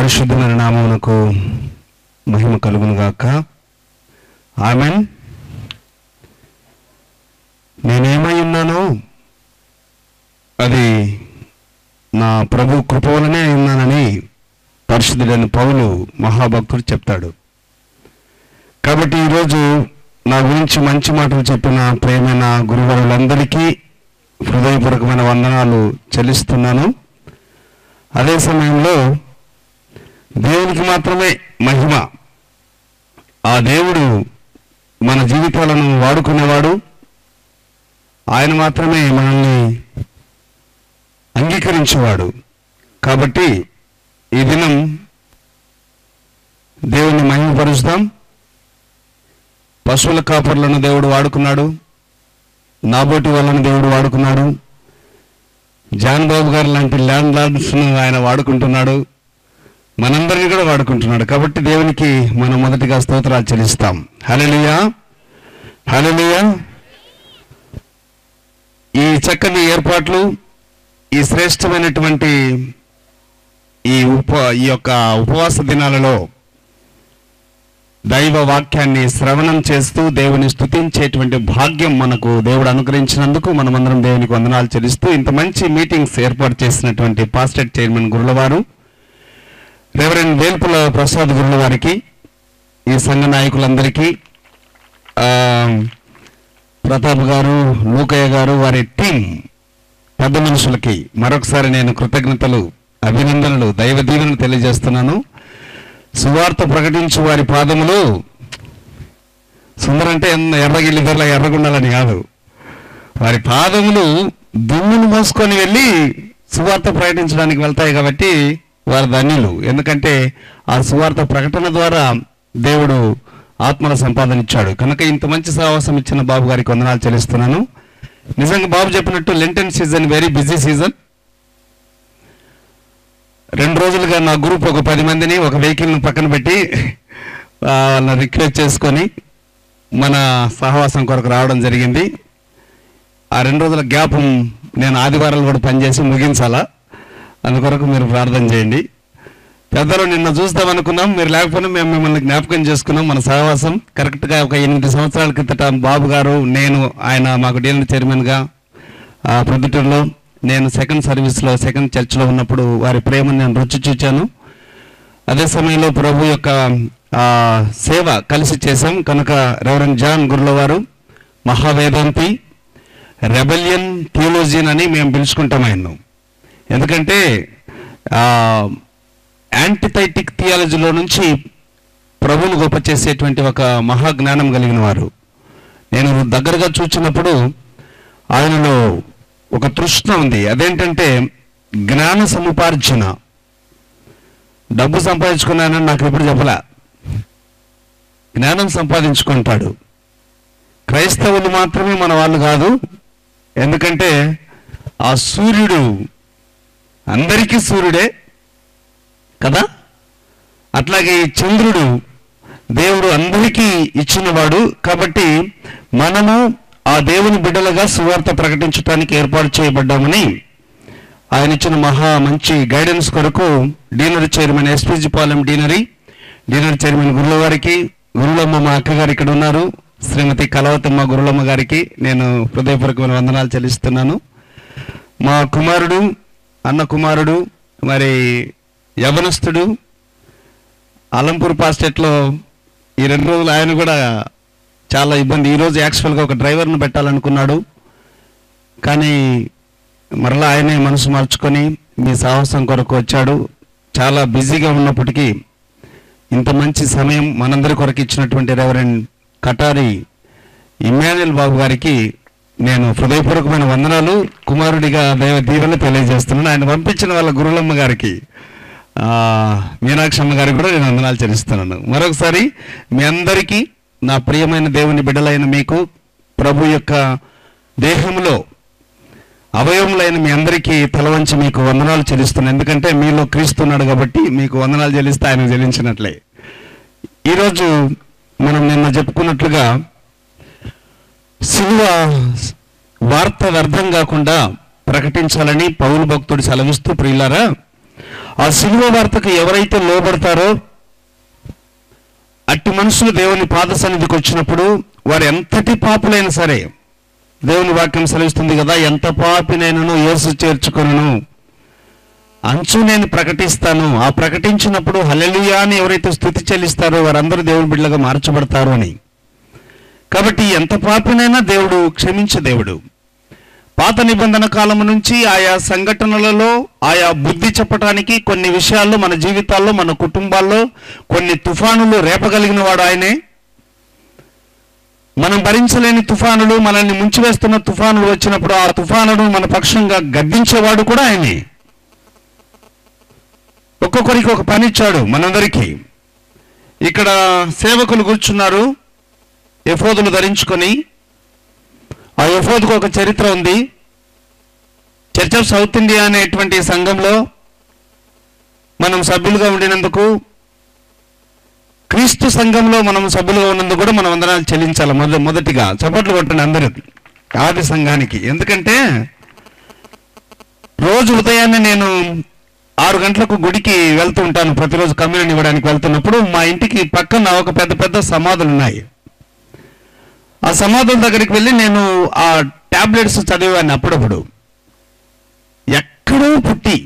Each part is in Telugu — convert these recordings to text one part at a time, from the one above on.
పరిశుద్ధమైన నామమునకు మహిమ కలుగును గాక. ఆమేన్. నేనేమై ఉన్నానో అది నా ప్రభు కృప వలనే ఉన్నానని పరిశుద్ధుడైన పౌలు మహాభక్తుడు చెప్తాడు. కాబట్టి ఈరోజు నా గురించి మంచి మాటలు చెప్పిన ప్రియమైన గురువులందరికీ హృదయపూర్వకమైన వందనాలు చెల్లిస్తున్నాను. అదే సమయంలో దేవునికి మాత్రమే మహిమ. ఆ దేవుడు మన జీవితాలను వాడుకునేవాడు. ఆయన మాత్రమే మనల్ని అంగీకరించేవాడు. కాబట్టి ఈ దినం దేవుని మహిమపరుస్తాం. పశువుల కాపర్లను దేవుడు వాడుకున్నాడు. నాబోటి వాళ్ళని దేవుడు వాడుకున్నాడు. జాన్ బాబు గారు లాంటి ల్యాండ్ లార్డ్స్ను ఆయన వాడుకుంటున్నాడు. మనందరినీ కూడా వాడుకుంటున్నాడు. కాబట్టి దేవునికి మనం మొదటిగా స్తోత్రాలు చెల్లిస్తాం. హల్లెలూయా, హల్లెలూయా. ఈ చక్కని ఏర్పాట్లు, ఈ శ్రేష్టమైనటువంటి ఈ యొక్క ఉపవాస దినాలలో దైవ వాక్యాన్ని శ్రవణం చేస్తూ దేవుని స్తుతించేటువంటి భాగ్యం మనకు దేవుడు అనుగ్రహించినందుకు మనమందరం దేవునికి వందనాలు చెల్లిస్తూ ఇంత మంచి మీటింగ్స్ ఏర్పాటు చేసినటువంటి పాస్టేట్ చైర్మన్ గురుల వారు, రెవరెండ్ వేల్పుల ప్రసాద్ గురుల వారికి, ఈ సంఘ నాయకులందరికీ, ప్రతాప్ గారు, లూకయ్య గారు, వారి టీం పెద్ద మనుషులకి మరొకసారి నేను కృతజ్ఞతలు, అభినందనలు, దైవ దీవెనలు తెలియజేస్తున్నాను. సువార్త ప్రకటించు వారి పాదములు సుందరంటే ఎర్రగిల్లిదర్లా ఎర్రగుండాలని కాదు, వారి పాదములు దుమ్మును మోసుకొని వెళ్ళి సువార్త ప్రకటించడానికి వెళ్తాయి. కాబట్టి వారు ధన్యులు. ఎందుకంటే ఆ సువార్త ప్రకటన ద్వారా దేవుడు ఆత్మల సంపాదన ఇచ్చాడు. కనుక ఇంత మంచి సహవాసం ఇచ్చిన బాబు గారికి వందనాలు చెల్లిస్తున్నాను. నిజంగా బాబు చెప్పినట్టు Lenten season very busy season. 2 రోజులుగా నా గ్రూప్ ఒక 10 మందిని ఒక వెహికల్ను పక్కన పెట్టి వాళ్ళని రిక్వెస్ట్ చేసుకొని మన సహవాసం కొరకు రావడం జరిగింది. ఆ 2 రోజుల గ్యాప్ నేను ఆదివారాలు కూడా పనిచేసి ముగించాలా, అందుకొరకు మీరు ప్రార్థన చేయండి. పెద్దలు నిన్న చూస్తామనుకున్నాం, మీరు లేకపోయినా మేము మిమ్మల్ని జ్ఞాపకం చేసుకున్నాం. మన సహవాసం కరెక్ట్గా ఒక 8 సంవత్సరాల క్రితట బాబు గారు, నేను, ఆయన మాకు డీలర్ చైర్మన్గా ప్రొద్దుటూరులో, నేను సెకండ్ సర్వీస్లో సెకండ్ చర్చ్లో ఉన్నప్పుడు వారి ప్రేమను నేను రుచి చూచాను. అదే సమయంలో ప్రభు యొక్క సేవ కలిసి చేశాం. కనుక రెవరెండ్ జాన్ గురుల వారు మహావేదాంతి, రెబెలియన్ థియోలోజియన్ అని మేము పిలుచుకుంటాం ఆయన్ను. ఎందుకంటే యాంటిథైటిక్ థియాలజీలో నుంచి ప్రభువును గొప్ప చేసేటువంటి ఒక మహాజ్ఞానం కలిగిన వారు. నేను దగ్గరగా చూచినప్పుడు ఆయనలో ఒక తృష్ణ ఉంది. అదేంటంటే జ్ఞాన సముపార్జన. డబ్బు సంపాదించుకున్నానని నాకు ఎప్పుడు చెప్పలా, జ్ఞానం సంపాదించుకుంటాడు. క్రైస్తవులు మాత్రమే మన వాళ్ళు కాదు. ఎందుకంటే ఆ సూర్యుడు అందరికీ సూర్యుడే కదా, అట్లాగే ఈ చంద్రుడు దేవుడు అందరికీ ఇచ్చినవాడు. కాబట్టి మనము ఆ దేవుని బిడ్డలుగా సువార్త ప్రకటించడానికి ఏర్పాటు చేయబడ్డామని ఆయన ఇచ్చిన మంచి గైడెన్స్ కొరకు dealer chairman SPG Palem dealer chairman గురుల వారికి, గురులమ్మ మా అక్కగారు ఇక్కడ ఉన్నారు, శ్రీమతి కలవతమ్మ గురులమ్మ గారికి నేను హృదయపూర్వకమైన వందనాలు చెల్లిస్తున్నాను. మా కుమారుడు, అన్న కుమారుడు, మరి యవనస్తుడు, అలంపూర్ పాస్టేట్లో ఈ 2 రోజులు ఆయన కూడా చాలా ఇబ్బంది. ఈరోజు యాక్చువల్గా ఒక డ్రైవర్ను పెట్టాలనుకున్నాడు, కానీ మరలా ఆయనే మనసు మార్చుకొని మీ సాహసం కొరకు వచ్చాడు. చాలా బిజీగా ఉన్నప్పటికీ ఇంత మంచి సమయం మనందరి కొరకు ఇచ్చినటువంటి రెవరెండ్ కటారి ఇమ్మాన్యుయల్ బాబు గారికి నేను హృదయపూర్వకమైన వందనాలు, కుమారుడిగా దైవ దీవెనలు తెలియజేస్తున్నాను. ఆయన పంపించిన వాళ్ళ గురులమ్మ గారికి, మీనాక్షమ్మ గారికి కూడా నేను వందనాలు చెల్లిస్తున్నాను. మరొకసారి మీ అందరికీ, నా ప్రియమైన దేవుని బిడ్డలైన మీకు, ప్రభు యొక్క దేహంలో అవయవములైన మీ అందరికీ తలవంచి మీకు వందనాలు చెల్లిస్తున్నాను. ఎందుకంటే మీలో క్రీస్తున్నాడు కాబట్టి మీకు వందనాలు చెల్లిస్తే ఆయన చెల్లించినట్లే. ఈరోజు మనం నిన్న చెప్పుకున్నట్లుగా సిలువ వార్త వ్యర్థం కాకుండా ప్రకటించాలని పౌలు భక్తుడు సెలవిస్తూ, ప్రియులారా, ఆ సిలువ వార్తకు ఎవరైతే లోబడతారో అట్టి మనుషులు దేవుని పాద సన్నిధికి వచ్చినప్పుడు వారు ఎంతటి పాపులైనా సరే, దేవుని వాక్యం సెలవిస్తుంది కదా, ఎంత పాపినైనను యేసు చేర్చుకొనును అంచు నేను ప్రకటిస్తాను. ఆ ప్రకటించినప్పుడు హల్లెలూయా అని ఎవరైతే స్తుతి చెల్లిస్తారో వారందరూ దేవుని బిడ్డలుగా మార్చబడతారు అని. కాబట్టి ఎంత పాపినైనా దేవుడు క్షమించే దేవుడు. పాత నిబంధన కాలం నుంచి ఆయా సంఘటనలలో ఆయా బుద్ధి చెప్పటానికి కొన్ని విషయాల్లో మన జీవితాల్లో మన కుటుంబాల్లో కొన్ని తుఫానులు రేపగలిగిన వాడు ఆయనే. మనం భరించలేని తుఫానులు, మనల్ని ముంచివేస్తున్న తుఫానులు వచ్చినప్పుడు ఆ తుఫానును మన పక్షంగా గద్దించేవాడు కూడా ఆయనే. ఒక్కొక్కరికి ఒక పని ఇచ్చాడు మనందరికీ. ఇక్కడ సేవకులు కూర్చున్నారు ఎఫోదులు ధరించుకొని. ఆ ఎఫోదుకు ఒక చరిత్ర ఉంది. చర్చ్ ఆఫ్ సౌత్ ఇండియా అనేటువంటి సంఘంలో మనం సభ్యులుగా ఉండినందుకు, క్రీస్తు సంఘంలో మనం సభ్యులుగా ఉన్నందుకు కూడా మనం వందనాలు చెల్లించాలి. మొదటిగా చప్పట్లు కొట్టండి అందరూ ఆది సంఘానికి. ఎందుకంటే రోజు ఉదయాన్నే నేను 6 గంటలకు గుడికి వెళ్తూ ఉంటాను. ప్రతిరోజు కమ్యూనియన్ ఇవ్వడానికి వెళ్తున్నప్పుడు మా ఇంటికి పక్కన ఒక పెద్ద పెద్ద సమాధులు ఉన్నాయి. ఆ సమాధుల దగ్గరికి వెళ్ళి నేను ఆ టాబ్లెట్స్ చదివాను. అప్పుడప్పుడు ఎక్కడో పుట్టి,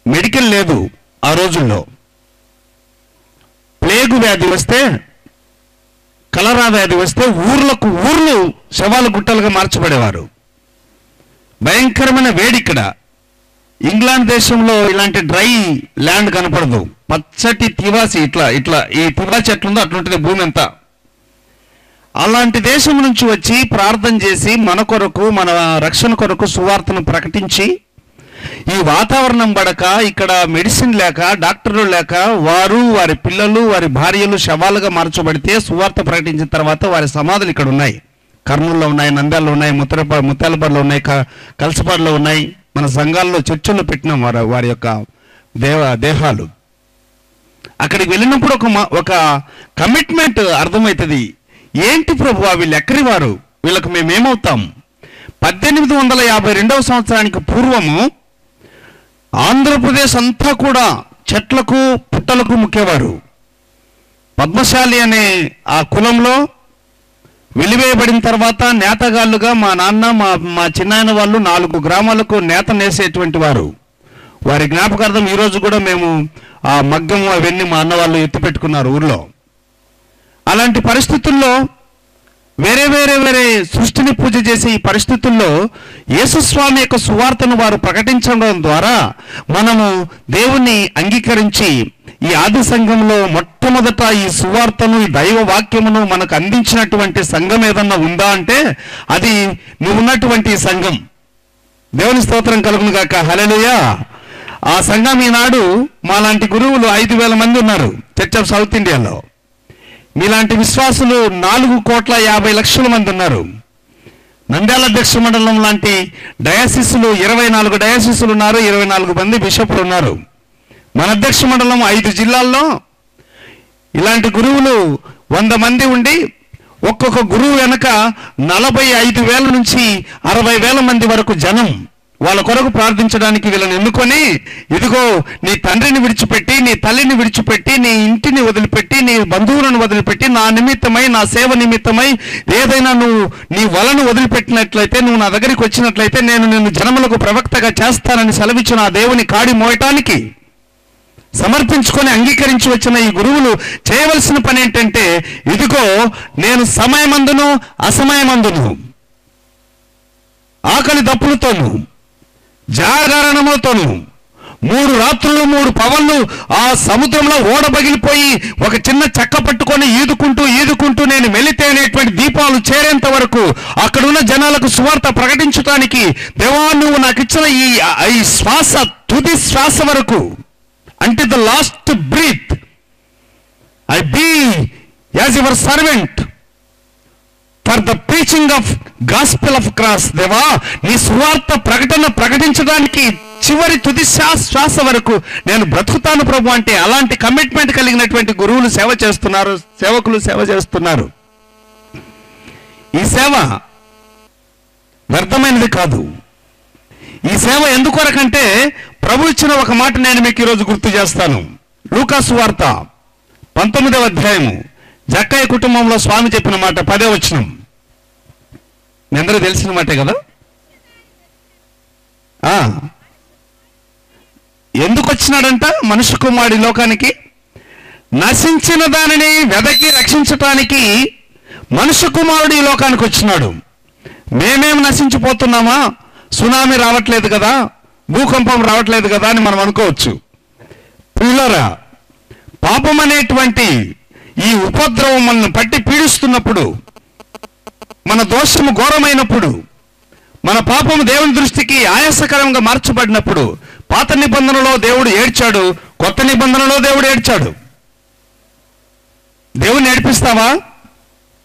మెడికల్ లేదు ఆ రోజుల్లో, ప్లేగు వ్యాధి వస్తే, కలరా వ్యాధి వస్తే ఊర్లు శవాలు గుట్టలుగా మార్చబడేవారు. భయంకరమైన వేడి. ఇక్కడ ఇంగ్లాండ్ దేశంలో ఇలాంటి డ్రై ల్యాండ్ కనపడదు. పచ్చటి తివాసి, ఇట్లా ఈ తివాసి ఎట్లుందో అట్లుంటుంది భూమి అంతా. అలాంటి దేశం నుంచి వచ్చి ప్రార్థన చేసి మన కొరకు, మన రక్షణ కొరకు సువార్తను ప్రకటించి, ఈ వాతావరణం పడక, ఇక్కడ మెడిసిన్ లేక, డాక్టర్లు లేక, వారు, వారి పిల్లలు, వారి భార్యలు శవాలుగా మార్చబడితే సువార్త ప్రకటించిన తర్వాత వారి సమాధులు ఇక్కడ ఉన్నాయి. కర్నూలులో ఉన్నాయి, నంద్యాలలో ఉన్నాయి, ముత్యాలపాడులో ఉన్నాయి, కలసపాడులో ఉన్నాయి. మన సంఘాల్లో చర్చల్లో పెట్టినాం వారి యొక్క దేహాలు. అక్కడికి వెళ్ళినప్పుడు ఒక కమిట్మెంట్ అర్థమవుతుంది. ఏంటి ప్రభువా వీళ్ళు ఎక్కడి వారు, వీళ్ళకు మేమేమవుతాం? 1852వ సంవత్సరానికి పూర్వము ఆంధ్రప్రదేశ్ అంతా కూడా చెట్లకు పుట్టలకు ముక్కేవారు. పద్మశాలి అనే ఆ కులంలో వెలివేయబడిన తర్వాత నేతగాళ్ళుగా మా నాన్న, మా చిన్నాయన వాళ్ళు 4 గ్రామాలకు నేత నేసేటువంటి వారు. వారి జ్ఞాపకార్థం ఈరోజు కూడా మేము ఆ మగ్గము అవన్నీ మా అన్న వాళ్ళు ఎత్తి పెట్టుకున్నారు ఊర్లో. అలాంటి పరిస్థితుల్లో వేరే సృష్టిని పూజ చేసే ఈ పరిస్థితుల్లో యేసుస్వామి యొక్క సువార్తను వారు ప్రకటించడం ద్వారా మనము దేవుణ్ణి అంగీకరించి ఈ ఆది సంఘంలో మొట్టమొదట ఈ సువార్తను, ఈ దైవ వాక్యమును మనకు అందించినటువంటి సంఘం ఏదన్నా ఉందా అంటే అది నువ్వు ఉన్నటువంటి సంఘం. దేవుని స్తోత్రం కలుగును గాక, హల్లెలూయా. ఆ సంఘం ఈనాడు మాలాంటి గురువులు 5,000 మంది ఉన్నారు చర్చ్ ఆఫ్ సౌత్ ఇండియాలో. మీలాంటి విశ్వాసులు 4,50,00,000 మంది ఉన్నారు. నంద్యాల అధ్యక్ష మండలం లాంటి డయాసిస్లు 24 డయాసిస్లు ఉన్నారు, 24 మంది బిషపులు ఉన్నారు. మన అధ్యక్ష మండలం 5 జిల్లాల్లో ఇలాంటి గురువులు 100 మంది ఉండి ఒక్కొక్క గురువు వెనక 45,000 నుంచి 60,000 మంది వరకు జనం వాళ్ళ కొరకు ప్రార్థించడానికి వీళ్ళని ఎన్నుకొని, ఇదిగో నీ తండ్రిని విడిచిపెట్టి, నీ తల్లిని విడిచిపెట్టి, నీ ఇంటిని వదిలిపెట్టి, నీ బంధువులను వదిలిపెట్టి, నా నిమిత్తమై, నా సేవ నిమిత్తమై ఏదైనా నువ్వు నీ వలను వదిలిపెట్టినట్లయితే, నువ్వు నా దగ్గరికి వచ్చినట్లయితే నేను నిన్ను జనములకు ప్రవక్తగా చేస్తానని సెలవిచ్చిన ఆ దేవుని కాడి మోయటానికి సమర్పించుకొని అంగీకరించి వచ్చిన ఈ గురువులు చేయవలసిన పని ఏంటంటే, ఇదిగో నేను సమయమందును అసమయమందును, ఆకలి దప్పులతోను, జాగరణములతోను, 3 రాత్రులు 3 పవన్లు ఆ సముద్రంలో ఓడ పగిలిపోయి ఒక చిన్న చెక్క పట్టుకొని ఈదుకుంటూ నేను వెళితే అనేటువంటి దీపాలు చేరేంత వరకు అక్కడున్న జనాలకు సువార్త ప్రకటించడానికి దేవా నువ్వు నాకు ఇచ్చిన ఈ శ్వాస, తుది శ్వాస వరకు, until the last breath I be as your servant for the preaching of gospel of Christ. దేవా నీ సువార్త ప్రకటించడానికి చివరి తుది శ్వాస వరకు నేను బ్రతుకుతాను ప్రభు అంటే అలాంటి కమిట్మెంట్ కలిగినటువంటి గురువులు సేవ చేస్తున్నారు, సేవకులు సేవ చేస్తున్నారు. ఈ సేవ వ్యర్థమైనది కాదు. ఈ సేవ ఎందుకొరకంటే ప్రభు ఇచ్చిన ఒక మాట నేను మీకు ఈరోజు గుర్తు చేస్తాను. లూకా సువార్త 19వ అధ్యాయము, జక్కయ్య కుటుంబంలో స్వామి చెప్పిన మాట 10వ వచనం. మీ అందరూ తెలిసిన మాటే కదా. ఎందుకు వచ్చినాడంట మనుష్య కుమారుడి లోకానికి? నశించిన దానిని వెదకి రక్షించటానికి మనుష్య కుమారుడు ఈ లోకానికి వచ్చినాడు. మేమేం నశించిపోతున్నామా? సునామీ రావట్లేదు కదా, భూకంపం రావట్లేదు కదా అని మనం అనుకోవచ్చు. పిల్లరా, పాపం అనేటువంటి ఈ ఉపద్రవం మనల్ని పట్టి పీడిస్తున్నప్పుడు, మన దోషము ఘోరమైనప్పుడు, మన పాపము దేవుని దృష్టికి ఆయాసకరంగా మార్చబడినప్పుడు, పాత నిబంధనలో దేవుడు ఏడ్చాడు, కొత్త నిబంధనలో దేవుడు ఏడ్చాడు. దేవుని ఏడిపిస్తావా?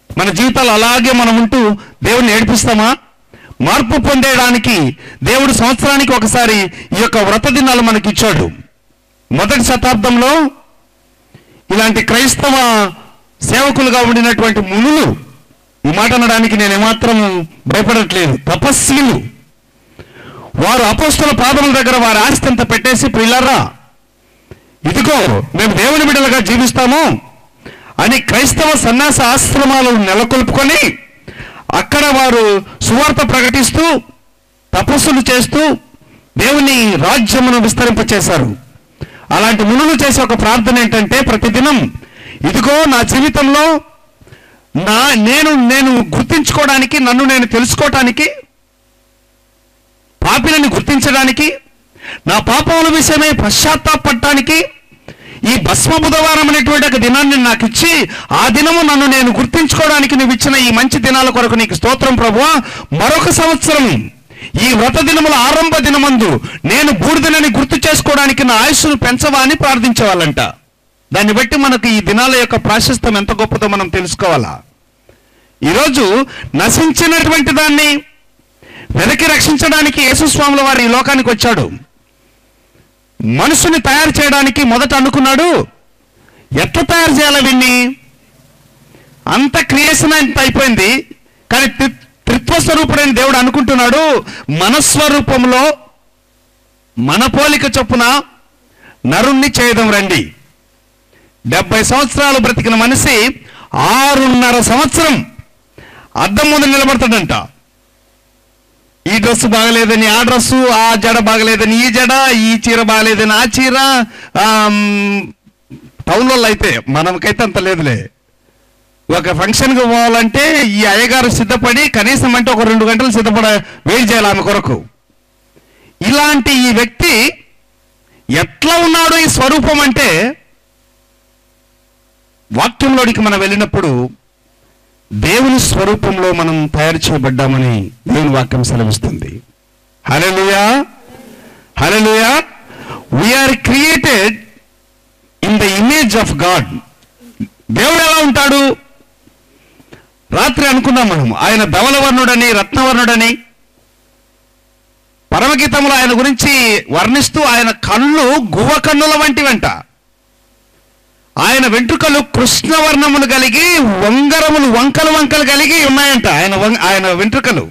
మన జీవితాలు అలాగే మనం ఉంటూ దేవుని ఏడిపిస్తామా? మార్పు పొందేయడానికి దేవుడు సంవత్సరానికి ఒకసారి ఈ యొక్క వ్రత దినాలు మనకి ఇచ్చాడు. మొదటి శతాబ్దంలో ఇలాంటి క్రైస్తవ సేవకులుగా ఉండినటువంటి మునులు, ఈ మాట అనడానికి నేను ఏమాత్రం భయపడట్లేదు, తపస్విలు, వారు అపోస్తల పాదముల దగ్గర వారి ఆస్తి అంతా పెట్టేసి, పిల్లరా ఇదిగో మేము దేవుని బిడ్డలుగా జీవిస్తాము అని క్రైస్తవ సన్యాస ఆశ్రమాలను నెలకొల్పుకొని అక్కడ వారు సువార్త ప్రకటిస్తూ తపస్సులు చేస్తూ దేవుని రాజ్యమును విస్తరింపచేశారు. అలాంటి మునులు చేసే ఒక ప్రార్థన ఏంటంటే, ప్రతిదినం ఇదిగో నా జీవితంలో నేను గుర్తించుకోవడానికి, నన్ను నేను తెలుసుకోవటానికి, పాపిని గుర్తించడానికి, నా పాపముల విషయమై పశ్చాత్తాపడటానికి ఈ భస్మ బుధవారం అనేటువంటి ఒక దినాన్ని నాకు ఇచ్చి, ఆ దినము నన్ను నేను గుర్తించుకోవడానికి నువ్వు ఇచ్చిన ఈ మంచి దినాల కొరకు నీకు స్తోత్రం ప్రభువా. మరొక సంవత్సరం ఈ వ్రత దినముల ఆరంభ దినమందు నేను బూడిదనని గుర్తు చేసుకోవడానికి నా ఆయుష్ను పెంచవా అని ప్రార్థించేవాళ్ళంట. దాన్ని బట్టి మనకు ఈ దినాల యొక్క ప్రాశస్త్యం ఎంత గొప్పదో మనం తెలుసుకోవాలా. ఈరోజు నశించినటువంటి దాన్ని వెనక్కి రక్షించడానికి యేసుస్వాముల వారు ఈ లోకానికి వచ్చాడు. మనుషుని తయారు చేయడానికి మొదట అనుకున్నాడు, ఎట్లా తయారు చేయాలి వీన్ని? అంత క్రియేషన్ అంత అయిపోయింది, కానీ త్రిత్వస్వరూపుడైన దేవుడు అనుకుంటున్నాడు, మన స్వరూపంలో మన పోలిక చొప్పున నరుణ్ణి చేయడం రండి. 70 సంవత్సరాలు బ్రతికిన మనిషి 6.5 సంవత్సరం అద్దం ముందు నిలబడతాడంట. ఈ డ్రెస్ బాగలేదని ఆ డ్రెస్సు, ఆ జడ బాగలేదని ఈ జడ, ఈ చీర బాగలేదని ఆ చీర. టౌన్లో అయితే, మనకైతే అంత లేదులే. ఒక ఫంక్షన్కి పోవాలంటే ఈ అయ్యగారు సిద్ధపడి కనీసం అంటే ఒక 2 గంటలు వెయిట్ చేయాలి ఆమె కొరకు. ఇలాంటి ఈ వ్యక్తి ఎట్లా ఉన్నాడు ఈ స్వరూపం అంటే, వాక్యంలోనికి మనం వెళ్ళినప్పుడు దేవుని స్వరూపంలో మనం తయారు చేయబడ్డామని దేవుని వాక్యం సెలవిస్తుంది. Hallelujah, hallelujah. We are created in the image of God. దేవుడు ఎలా ఉంటాడు? రాత్రి అనుకున్నాం మనం, ఆయన ధవలవర్ణుడని, రత్నవర్ణుడని. పరమగీతంలో ఆయన గురించి వర్ణిస్తూ ఆయన కళ్ళు గువ్వ కన్నుల వంటివంట, ఆయన వెంట్రుకలు కృష్ణవర్ణములు కలిగి వంగరములు వంకలు కలిగి ఉన్నాయంట ఆయన వెంట్రుకలు.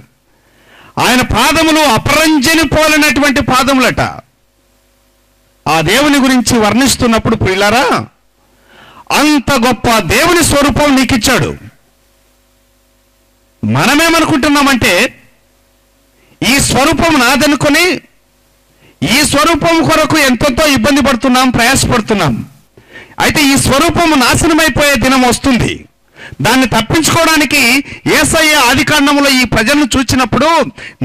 ఆయన పాదములు అపరంజని పోలినటువంటి పాదములట. ఆ దేవుని గురించి వర్ణిస్తున్నప్పుడు ప్రియులారా, అంత గొప్ప దేవుని స్వరూపం నీకిచ్చాడు. మనమేమనుకుంటున్నామంటే, ఈ స్వరూపం నాదనుకొని ఈ స్వరూపం కొరకు ఎంతో ఇబ్బంది పడుతున్నాం, ప్రయాసపడుతున్నాం. అయితే ఈ స్వరూపము నాశనమైపోయే దినం వస్తుంది. దాన్ని తప్పించుకోవడానికి యేసయ్య ఆదికాండములో ఈ ప్రజలను చూచినప్పుడు,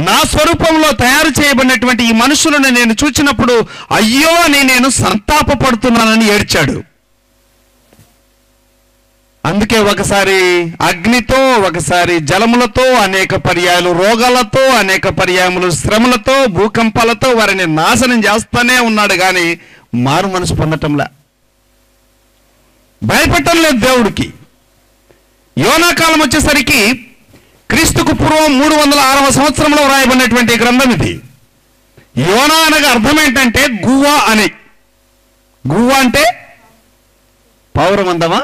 నా స్వరూపంలో తయారు చేయబడినటువంటి ఈ మనుషులను నేను చూచినప్పుడు అయ్యో అని నేను సంతాపపడుతున్నానని ఏడ్చాడు. అందుకే ఒకసారి అగ్నితో, ఒకసారి జలములతో, అనేక పర్యాయాలు రోగాలతో, అనేక పర్యాయములు శ్రమలతో, భూకంపాలతో వారిని నాశనం చేస్తానే ఉన్నాడు. కానీ మారు మనసు పొందటంలా, భయపడటం లేదు దేవుడికి. యోనా కాలం వచ్చేసరికి క్రీస్తుకు పూర్వం 306వ సంవత్సరంలో వ్రాయబడినటువంటి గ్రంథం ఇది. యోనా అనగా అర్థం ఏంటంటే గువ్వ అని. గువ్వ అంటే పౌరం అందమా?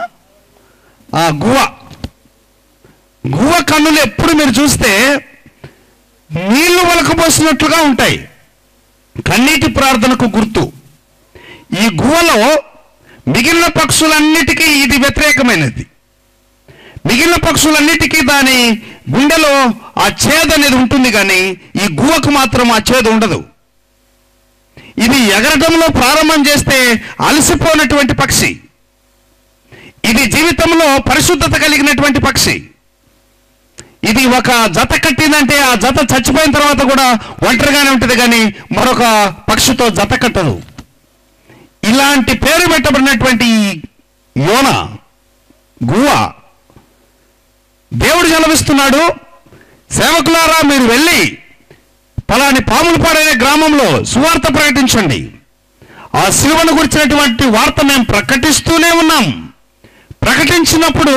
గువ్వ కన్నులు ఎప్పుడు మీరు చూస్తే నీళ్లు వలకపోసినట్లుగా ఉంటాయి. కన్నీటి ప్రార్థనకు గుర్తు. ఈ గువ్వలో మిగిలిన పక్షులన్నిటికీ ఇది వ్యతిరేకమైనది. మిగిలిన పక్షులన్నిటికీ దాని గుండెలో ఆ చేదు అనేది ఉంటుంది, కానీ ఈ గువ్వకు మాత్రం ఆ చేదు ఉండదు. ఇది ఎగరడంలో ప్రారంభం చేస్తే అలసిపోయినటువంటి పక్షి. ఇది జీవితంలో పరిశుద్ధత కలిగినటువంటి పక్షి. ఇది ఒక జత కట్టిందంటే ఆ జత చచ్చిపోయిన తర్వాత కూడా ఒంటరిగానే ఉంటుంది, కానీ మరొక పక్షితో జత కట్టదు. ఇలాంటి పేరు పెట్టబడినటువంటి యోన గువ్వ దేవుడు సెలవిస్తున్నాడు, సేవకులారా మీరు వెళ్ళి పలాని పాములపాడనే గ్రామంలో సువార్త ప్రకటించండి. ఆ శిలువను గురించినటువంటి వార్త మేము ప్రకటిస్తూనే ఉన్నాం. ప్రకటించినప్పుడు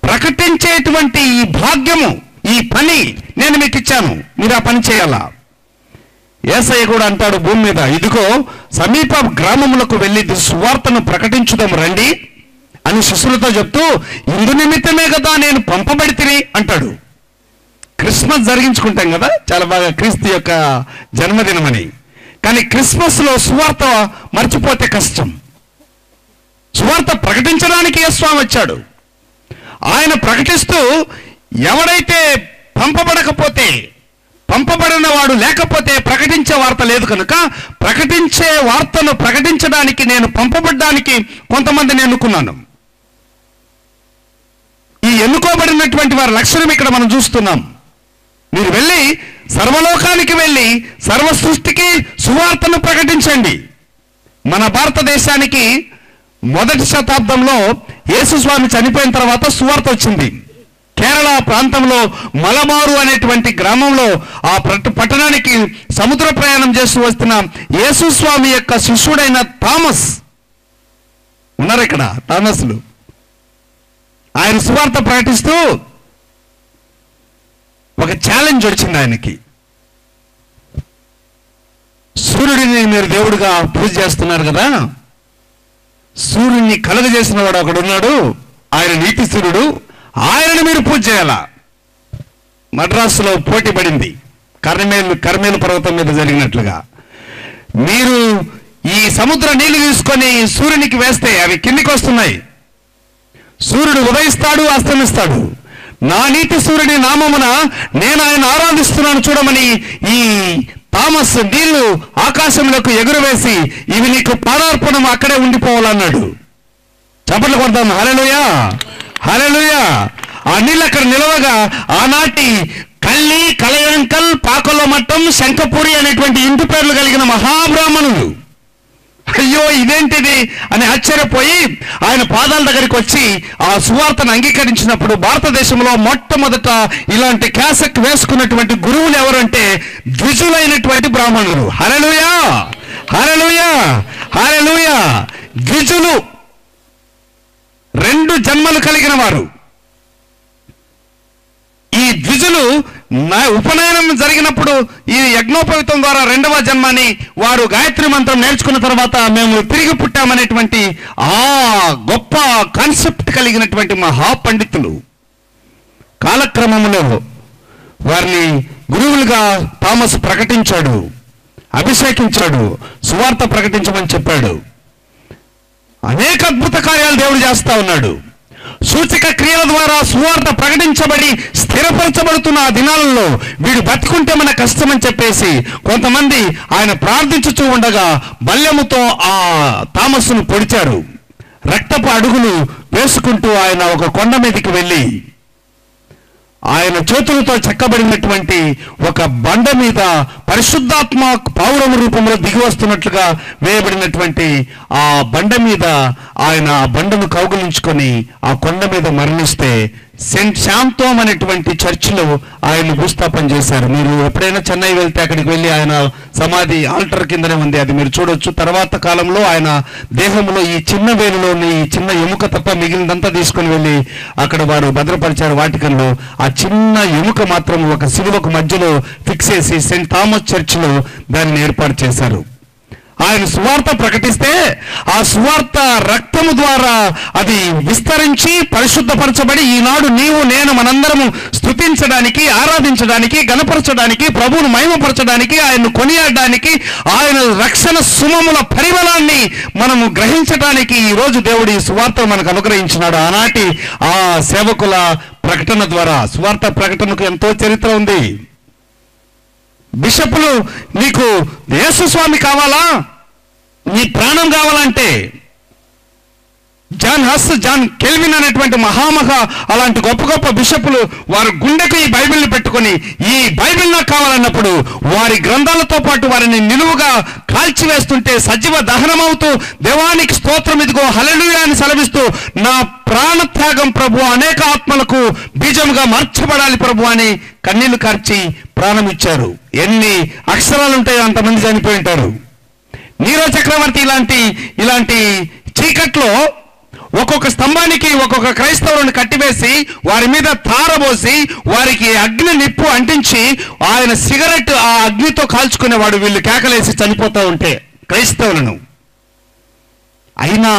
ప్రకటించేటువంటి ఈ భాగ్యము, ఈ పని నేను మీకు ఇచ్చాను, మీరు ఆ పని చేయాలా. యేసయ్య కూడా అంటాడు భూమి మీద, ఇదిగో సమీప గ్రామములకు వెళ్ళి సువార్తను ప్రకటించుదాం రండి అని శిష్యులతో చెప్తూ, ఇందు నిమిత్తమే కదా నేను పంపబడితిని అంటాడు. క్రిస్మస్ జరిగించుకుంటాం కదా చాలా బాగా, క్రీస్తు యొక్క జన్మదినమని. కానీ క్రిస్మస్లో సువార్త మర్చిపోతే కష్టం. సువార్త ప్రకటించడానికి యేసుస్వామి వచ్చాడు. ఆయన ప్రకటిస్తూ, ఎవడైతే పంపబడిన వాడు లేకపోతే ప్రకటించే వార్త లేదు కనుక ప్రకటించే వార్తను ప్రకటించడానికి నేను పంపబడ్డానికి కొంతమందిని ఎన్నుకున్నాను. ఈ ఎన్నుకోబడినటువంటి వారి లక్షణం ఇక్కడ మనం చూస్తున్నాం. మీరు వెళ్ళి సర్వలోకానికి వెళ్ళి సర్వ సృష్టికి సువార్తను ప్రకటించండి. మన భారతదేశానికి మొదటి శతాబ్దంలో యేసుస్వామి చనిపోయిన తర్వాత సువార్త వచ్చింది. కేరళ ప్రాంతంలో మలబారు అనేటువంటి గ్రామంలో ఆ పట్టణానికి సముద్ర ప్రయాణం చేస్తూ వస్తున్న యేసుస్వామి యొక్క శిష్యుడైన థామస్ ఉన్నారు. ఇక్కడ థామస్లు ఆయన సువార్త ప్రకటిస్తూ ఒక ఛాలెంజ్ వచ్చింది ఆయనకి. సూర్యుడిని మీరు దేవుడిగా పూజ చేస్తున్నారు కదా, సూర్యుడిని కలుగజేసిన వాడు ఒకడున్నాడు, ఆయన నీతి సూర్యుడు, ఆయనను మీరు పూజ చేయాలా. మద్రాసులో పోటీ పడింది కర్మేలు పర్వతం మీద జరిగినట్లుగా. మీరు ఈ సముద్ర నీళ్లు తీసుకొని సూర్యునికి వేస్తే అవి కిందికి వస్తున్నాయి. సూర్యుడు ఉదయిస్తాడు, అస్తమిస్తాడు. నా నీతి సూర్యుని నామమున నేను ఆయన ఆరాధిస్తున్నాను చూడమని ఈ థామస్ నీళ్లు ఆకాశంలోకి ఎగురవేసి, ఇవి నీకు పాదార్పణం, అక్కడే ఉండిపోవాలన్నాడు. చప్పట్లు కొడదాం, హల్లెలూయా హల్లెలూయా. ఆ నీళ్ళు అక్కడ నిలవగా ఆనాటి కల్లి, కలయంకల్, పాకల మట్టం, శంఖపూరి అనేటువంటి ఇంటి పేర్లు కలిగిన మహాబ్రాహ్మణులు, అయ్యో ఇదేంటిది అని ఆశ్చర్యపోయి ఆయన పాదాల దగ్గరికి వచ్చి ఆ సువార్తను అంగీకరించినప్పుడు భారతదేశంలో మొట్టమొదట ఇలాంటి క్యాసెట్ వేసుకున్నటువంటి గురువులు ఎవరంటే ద్విజులైనటువంటి బ్రాహ్మణులు. హల్లెలూయా హల్లెలూయా హల్లెలూయా. ద్విజులు 2 జన్మలు కలిగిన వారు. ఈ ద్విజులు ఉపనయనం జరిగినప్పుడు ఈ యజ్ఞోపవితం ద్వారా 2వ జన్మని వారు గాయత్రి మంత్రం నేర్చుకున్న తర్వాత మేము తిరిగి పుట్టామనేటువంటి ఆ గొప్ప కాన్సెప్ట్ కలిగినటువంటి మహాపండితులు. కాలక్రమంలో వారిని గురువులుగా థామస్ ప్రకటించాడు, అభిషేకించాడు, సువార్త ప్రకటించమని చెప్పాడు. అనేక అద్భుత కార్యాలు దేవుడు చేస్తా ఉన్నాడు. సూచక క్రియల ద్వారా సువార్త ప్రకటించబడి స్థిరపరచబడుతున్న ఆ దినాలలో వీడు బతికుంటే మన కష్టమని చెప్పేసి కొంతమంది ఆయన ప్రార్థించుతూ ఉండగా బల్లెముతో ఆ థామస్ను పొడిచారు. రక్తపు అడుగులు వేసుకుంటూ ఆయన ఒక కొండ మీదకి వెళ్ళి ఆయన చేతులతో చెక్కబడినటువంటి ఒక బండ మీద పరిశుద్ధాత్మ పావురం రూపంలో దిగి వస్తున్నట్లుగా వేయబడినటువంటి ఆ బండ మీద ఆయన ఆ బండను కౌగులించుకొని ఆ కొండ మీద మరణిస్తే సెంట్ శాంతోమ్ అనేటువంటి చర్చిలో ఆయన భూస్థాపన చేశారు. మీరు ఎప్పుడైనా చెన్నై వెళ్తే అక్కడికి వెళ్ళి ఆయన సమాధి ఆల్టర్ కిందనే ఉంది, అది మీరు చూడొచ్చు. తర్వాత కాలంలో ఆయన దేహంలో ఈ చిన్న వేలులోని ఈ చిన్న ఎముక తప్ప మిగిలినంతా తీసుకొని వెళ్ళి అక్కడ వారు భద్రపరిచారు వాటికన్లో. ఆ చిన్న ఎముక మాత్రం ఒక సిలువకు మధ్యలో ఫిక్స్ చేసి సెంట్ థామస్ చర్చిలో దానిని ఏర్పాటు చేశారు. ఆయన సువార్త ప్రకటిస్తే ఆ సువార్త రక్తము ద్వారా అది విస్తరించి పరిశుద్ధపరచబడి ఈనాడు నీవు నేను మనందరము స్తుతించడానికి, ఆరాధించడానికి, గణపరచడానికి, ప్రభువును మహిమపరచడానికి, ఆయన్ను కొనియాడడానికి, ఆయన రక్షణ సుమముల పరిమళాన్ని మనము గ్రహించడానికి ఈరోజు దేవుడు ఈ సువార్త మనకు అనుగ్రహించినాడు. ఆనాటి ఆ సేవకుల ప్రకటన ద్వారా సువార్త ప్రకటనకు ఎంతో చరిత్ర ఉంది. బిషపులు నీకు యేసు స్వామి కావాలా, నీ ప్రాణం కావాలంటే జాన్ కెల్విన్ అనేటువంటి అలాంటి గొప్ప గొప్ప బిషపులు వారి గుండెకు ఈ బైబిల్ని పెట్టుకొని ఈ బైబిల్ నాకు కావాలన్నప్పుడు వారి గ్రంథాలతో పాటు వారిని నిలువుగా కాల్చివేస్తుంటే సజీవ దహనమవుతూ దేవానికి స్తోత్రం ఇదిగో హల్లెలూయా అని సెలవిస్తూ నా ప్రాణత్యాగం ప్రభు అనేక ఆత్మలకు బీజముగా మార్చబడాలి ప్రభు అని కన్నీళ్లు కార్చి ప్రాణం ఇచ్చారు. ఎన్ని అక్షరాలు ఉంటాయో అంతమంది చనిపోయి ఉంటారు. నీరో చక్రవర్తి ఇలాంటి చీకట్లో ఒక్కొక్క స్తంభానికి ఒక్కొక్క క్రైస్తవులను కట్టివేసి వారి మీద తారబోసి వారికి అగ్ని నిప్పు అంటించి ఆయన సిగరెట్ ఆ అగ్నితో కాల్చుకునేవాడు. వీళ్ళు కేకలేసి చనిపోతూ ఉంటే క్రైస్తవులను. అయినా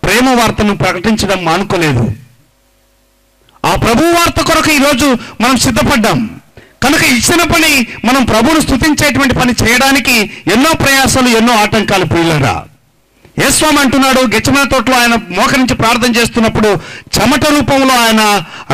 ప్రేమ వార్తను ప్రకటించడం మానుకోలేదు. ఆ ప్రభు వార్త కొరకు ఈరోజు మనం సిద్ధపడ్డాం కనుక ఇచ్చిన పని మనం ప్రభువును స్తుతించేటువంటి పని చేయడానికి ఎన్నో ప్రయాసాలు, ఎన్నో ఆటంకాలు ప్రియులారా. యేసుస్వామి అంటున్నాడు, గెత్సేమనే తోటలో ఆయన మోకరించి ప్రార్థన చేస్తున్నప్పుడు చెమట రూపంలో ఆయన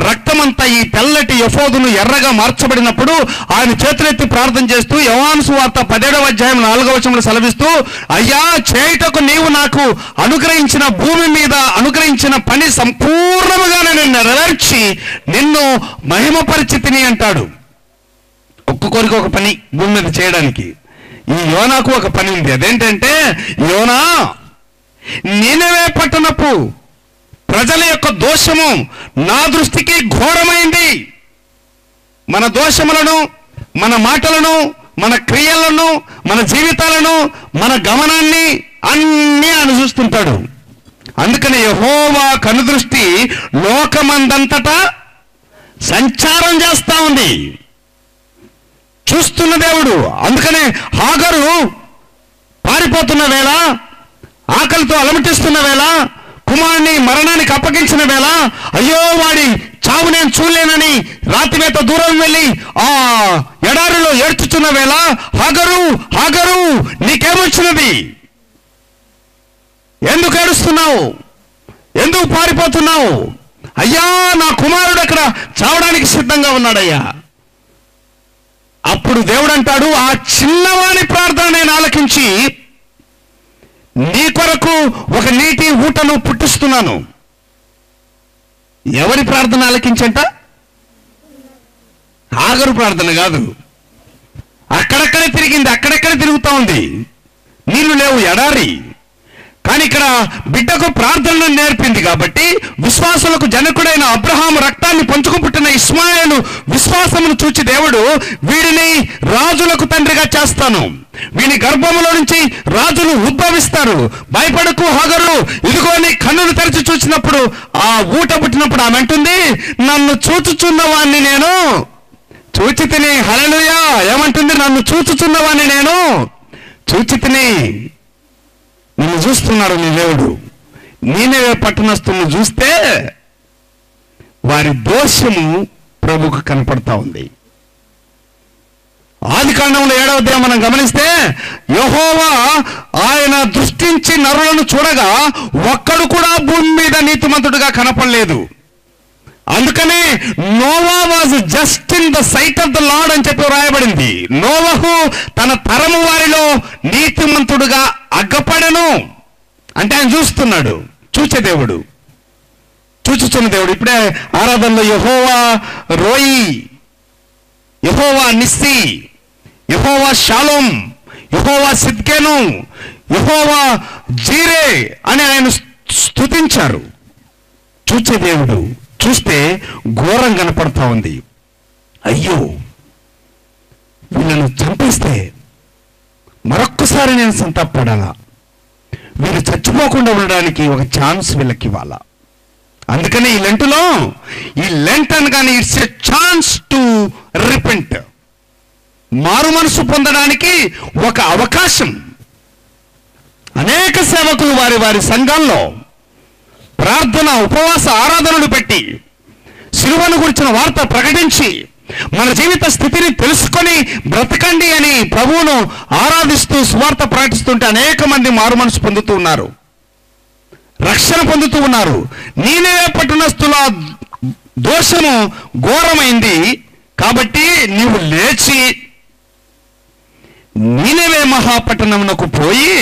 రక్తమంతా ఈ తెల్లటి ఎఫోదును ఎర్రగా మార్చబడినప్పుడు ఆయన చేతులెత్తి ప్రార్థన చేస్తూ యోహాను సువార్త 17వ అధ్యాయం 4వ వచనంలో సెలవిస్తూ, అయ్యా చేయుటకు నీవు నాకు అనుగ్రహించిన భూమి మీద అనుగ్రహించిన పని సంపూర్ణముగా నేను నెరవేర్చి నిన్ను మహిమపరిచితిని అంటాడు. ఒక్కొక్కరికి ఒక పని భూమి మీద చేయడానికి. ఈ యోనాకు ఒక పని ఉంది. అదేంటంటే, యోనా నీనెవే పట్టణపు ప్రజల యొక్క దోషము నా దృష్టికి ఘోరమైంది. మన దోషములను, మన మాటలను, మన క్రియలను, మన జీవితాలను, మన గమనాన్ని అన్నీ ఆయన చూస్తుంటాడు. అందుకని యెహోవా కనుదృష్టి లోకమందంతటా సంచారం చేస్తా ఉంది, చూస్తున్న దేవుడు. అందుకనే హాగరు పారిపోతున్న వేళ, ఆకలితో అలమటిస్తున్న వేళ, కుమారుని మరణానికి అప్పగించిన వేళ, అయ్యో వాడి చావు నేను చూడలేనని రాతివేత దూరం వెళ్ళి ఆ ఎడారిలో ఏడ్చుతున్న వేళ, హాగరు హాగరు నీకేమొచ్చినది, ఎందుకు ఏడుస్తున్నావు, ఎందుకు పారిపోతున్నావు? అయ్యా నా కుమారుడు అక్కడ చావడానికి సిద్ధంగా ఉన్నాడయ్యా. అప్పుడు దేవుడు అంటాడు, ఆ చిన్నవాని ప్రార్థన నేను ఆలకించి నీ కొరకు ఒక నీటి ఊటను పుట్టిస్తున్నాను. ఎవరి ప్రార్థన ఆలకించంట? హాగరు ప్రార్థన కాదు. అక్కడక్కడే తిరిగింది, అక్కడక్కడే తిరుగుతా ఉంది, నీళ్లు లేవు, ఎడారి. కానీ ఇక్కడ బిడ్డకు ప్రార్థనను నేర్పింది కాబట్టి విశ్వాసులకు జనకుడైన అబ్రహాము రక్తాన్ని పంచుకు పుట్టిన ఇస్మాయేలు విశ్వాసమును చూచి దేవుడు వీడిని రాజులకు తండ్రిగా చేస్తాను, వీని గర్భములో నుంచి రాజులు ఉద్భవిస్తారు, భయపడకు హాగరు, ఇదిగో నీ కన్నులు తెరిచి చూసినప్పుడు ఆ ఊట పుట్టినప్పుడు ఆమె అంటుంది, నన్ను చూచుచున్నవాణ్ణి నేను చూచి తిని. హల్లెలూయా. ఏమంటుంది? నన్ను చూచుచున్నవాణ్ణి నేను చూచి తిని. నిన్ను చూస్తున్నాడు నీ దేవుడు. నీనెవే పట్టణస్తులను చూస్తే వారి దోషము ప్రభుకు కనపడతా ఉంది. ఆదికాండంలో 7వ అధ్యాయం మనం గమనిస్తే యెహోవా ఆయన దృష్టించి నరులను చూడగా ఒక్కడు కూడా భూమి మీద నీతిమంతుడుగా కనపడలేదు. అందుకనే Noah was just in the sight of the Lord అని చెప్పి రాయబడింది. నోవహు తన తరము వారిలో నీతిమంతుడుగా అగ్గపడను అంటే ఆయన చూస్తున్నాడు, చూచే దేవుడు, చూచుచున్న దేవుడు. ఇప్పుడే ఆరాధనలో యెహోవా రోయి, యెహోవా నిస్సి, యెహోవా షాలోమ్, యెహోవా సిద్కేను, యెహోవా జీరే అని ఆయన స్తుతించారు. చూచే దేవుడు. చూస్తే ఘోరం కనపడతా ఉంది. అయ్యో వీళ్ళను చంపేస్తే మరొక్కసారి నేను సంతాపడాలా, వీళ్ళు చచ్చిపోకుండా ఉండడానికి ఒక ఛాన్స్ వీళ్ళకి ఇవ్వాలా. అందుకని ఈ లెంట్ అనగానే it's a chance to repent, మారు మనసు పొందడానికి ఒక అవకాశం. అనేక సేవకులు వారి వారి సంఘాల్లో ప్రార్థన, ఉపవాస ఆరాధనలు పెట్టి సిలువను గురించిన వార్త ప్రకటించి మన జీవిత స్థితిని తెలుసుకొని బ్రతకండి అని ప్రభువును ఆరాధిస్తూ సువార్త ప్రకటిస్తుంటే అనేక మంది మారు మనసు పొందుతూ ఉన్నారు, రక్షణ పొందుతూ ఉన్నారు. నీనెవే పట్టణస్థుల దోషము ఘోరమైంది కాబట్టి నీవు లేచి నీనెవే మహాపట్టణమునకు పోయి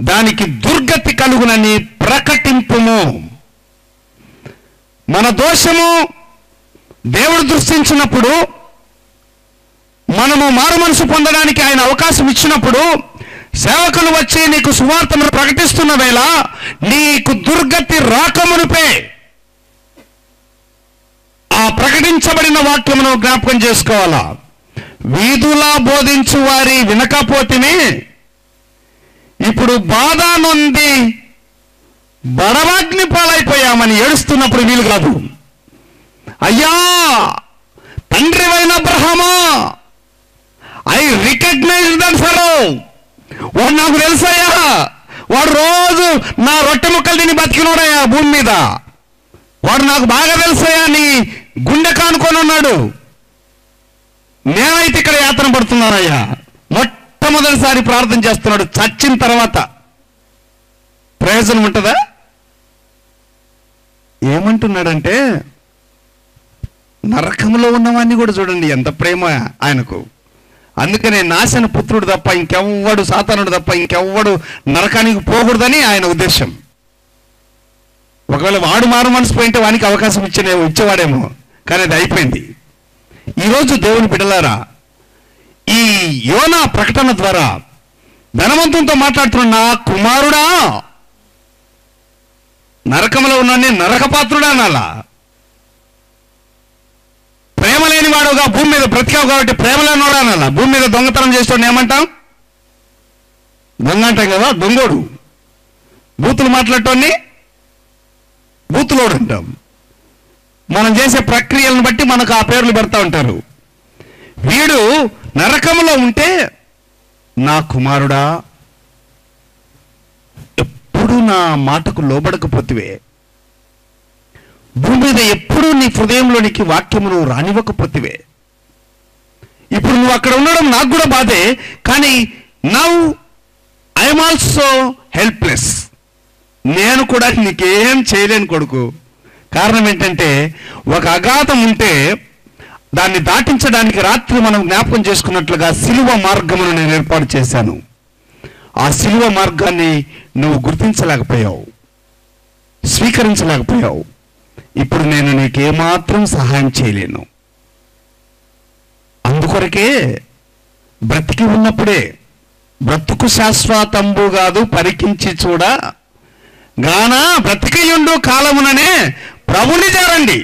దానికి దుర్గతి కలుగునని ప్రకటింపుము. మన దోషము దేవుడు దృష్టించినప్పుడు, మనము మారు మనసు పొందడానికి ఆయన అవకాశం ఇచ్చినప్పుడు, సేవకులు వచ్చి నీకు సువార్తను ప్రకటిస్తున్న వేళ నీకు దుర్గతి రాకమునుపే ఆ ప్రకటించబడిన వాక్యమును జ్ఞాపకం చేసుకోవాలా. వీధులా బోధించు వారి వినకపోతేనే ఇప్పుడు బాధ నుండి బడవాగ్ని పాలైపోయామని ఏడుస్తున్నప్పుడు వీలు కాదు. అయ్యా తండ్రివైన అబ్రహామా, ఐ రికగ్నైజ్ దట్ ఫెలో, వాడు నాకు తెలుసయ్యా, వాడు రోజు నా రొట్టె ముక్కలు తిని బతికినోడయ్యా భూమి మీద, వాడు నాకు బాగా తెలుసయ్యా, నీ గుండె కానుకొని ఉన్నాడు, నేనైతే ఇక్కడ యాతన పడుతున్నానయ్యా. మొట్టమొదటిసారి ప్రార్థన చేస్తున్నాడు. చచ్చిన తర్వాత ప్రయోజనం ఉంటుందా? ఏమంటున్నాడంటే, నరకంలో ఉన్నవాన్ని కూడా చూడండి ఎంత ప్రేమ ఆయనకు. అందుకనే నాశన పుత్రుడు తప్ప ఇంకెవ్వడు, సాతానుడు తప్ప ఇంకెవ్వడు నరకానికి పోకూడదని ఆయన ఉద్దేశం. ఒకవేళ వాడు మారు మనసు పోయింటే వానికి అవకాశం ఇచ్చేవాడేమో, కానీ అది అయిపోయింది. ఈరోజు దేవుని బిడ్డలారా, ఈ యోనా ప్రకటన ద్వారా ధనవంతునితో మాట్లాడుతున్న నా కుమారుడా, నరకంలో ఉన్నాన్ని నరకపాత్రుడా అనాలా? ప్రేమ లేని వాడుగా భూమి మీద బ్రతికావు కాబట్టి ప్రేమ లేనివాడు అనాలా? భూమి మీద దొంగతనం చేసేవాడిని ఏమంటాం? దొంగ అంటాం కదా, దొంగోడు. బూతులు మాట్లాడటాన్ని బూతులోడు అంటాం. మనం చేసే ప్రక్రియలను బట్టి మనకు ఆ పేర్లు పెడతా ఉంటారు. వీడు నరకంలో ఉంటే నా కుమారుడా, ఎప్పుడు నా మాటకు లోబడకపోతివే, భూమి మీద ఎప్పుడు నీ హృదయంలోనికి వాక్యమును రానివ్వకపోతివే, ఇప్పుడు నువ్వు అక్కడ ఉండడం నాకు కూడా బాధే, కానీ నౌ ఐఎమ్ ఆల్సో హెల్ప్లెస్, నేను కూడా నీకేం చేయలేను కొడుకు. కారణం ఏంటంటే, ఒక అగాధం ఉంటే దాన్ని దాటించడానికి రాత్రి మనం జ్ఞాపకం చేసుకున్నట్లుగా సిలువ మార్గమును నేను ఏర్పాటు చేశాను. ఆ సిలువ మార్గాన్ని నువ్వు గుర్తించలేకపోయావు, స్వీకరించలేకపోయావు. ఇప్పుడు నేను నీకేమాత్రం సహాయం చేయలేను. అందుకొరకే బ్రతికి ఉన్నప్పుడే, బ్రతుకు శాశ్వతంబు కాదు పరికించి చూడ గాన బ్రతికియుండు కాలముననే ప్రభుని చేరండి.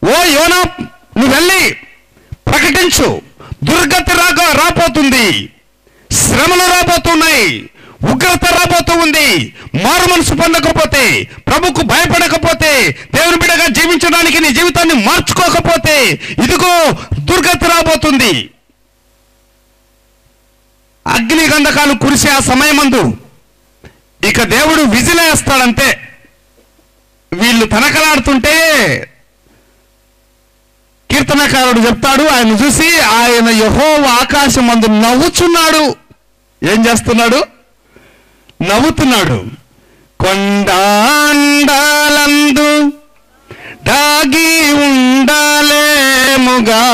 ఓ యోనా, నువ్వు వెళ్ళి ప్రకటించు, దుర్గతి రాబోతుంది, శ్రమలు రాబోతున్నాయి, ఉగ్రత రాబోతూ ఉంది. మారు మనసు పొందకపోతే, ప్రభుకు భయపడకపోతే, దేవుని బిడ్డగా జీవించడానికి నీ జీవితాన్ని మార్చుకోకపోతే ఇదిగో దుర్గతి రాబోతుంది. అగ్ని గంధకాలు కురిసే ఆ సమయమందు ఇక దేవుడు విజిలేస్తాడంతే. వీళ్ళు తనకలాడుతుంటే కీర్తనకారుడు చెప్తాడు, ఆయన చూసి ఆయన యెహోవా ఆకాశమందు నవ్వుచున్నాడు. ఏం చేస్తున్నాడు? నవ్వుతున్నాడు. కొండాండాలందు దాగి ఉండాలేముగా,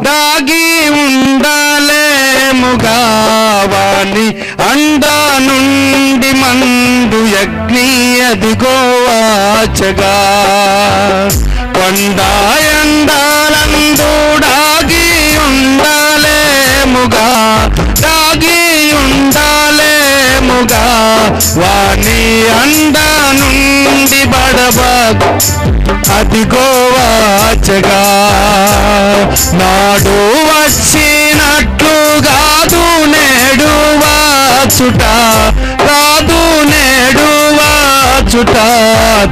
దాగి ఉండాలేముగా, వాణి అండ నుండి మండు అగ్ని అదిగో వాచగా. కొండాయండాలందు దాగి ఉండాలేముగా, దాగి ఉండాలేముగా, వాణి అండ నుండి బడబా అదిగో వాచగా. నాడు వచ్చినట్లు కాదు నేడు వాచుట, కాదు నేడు వాచుట,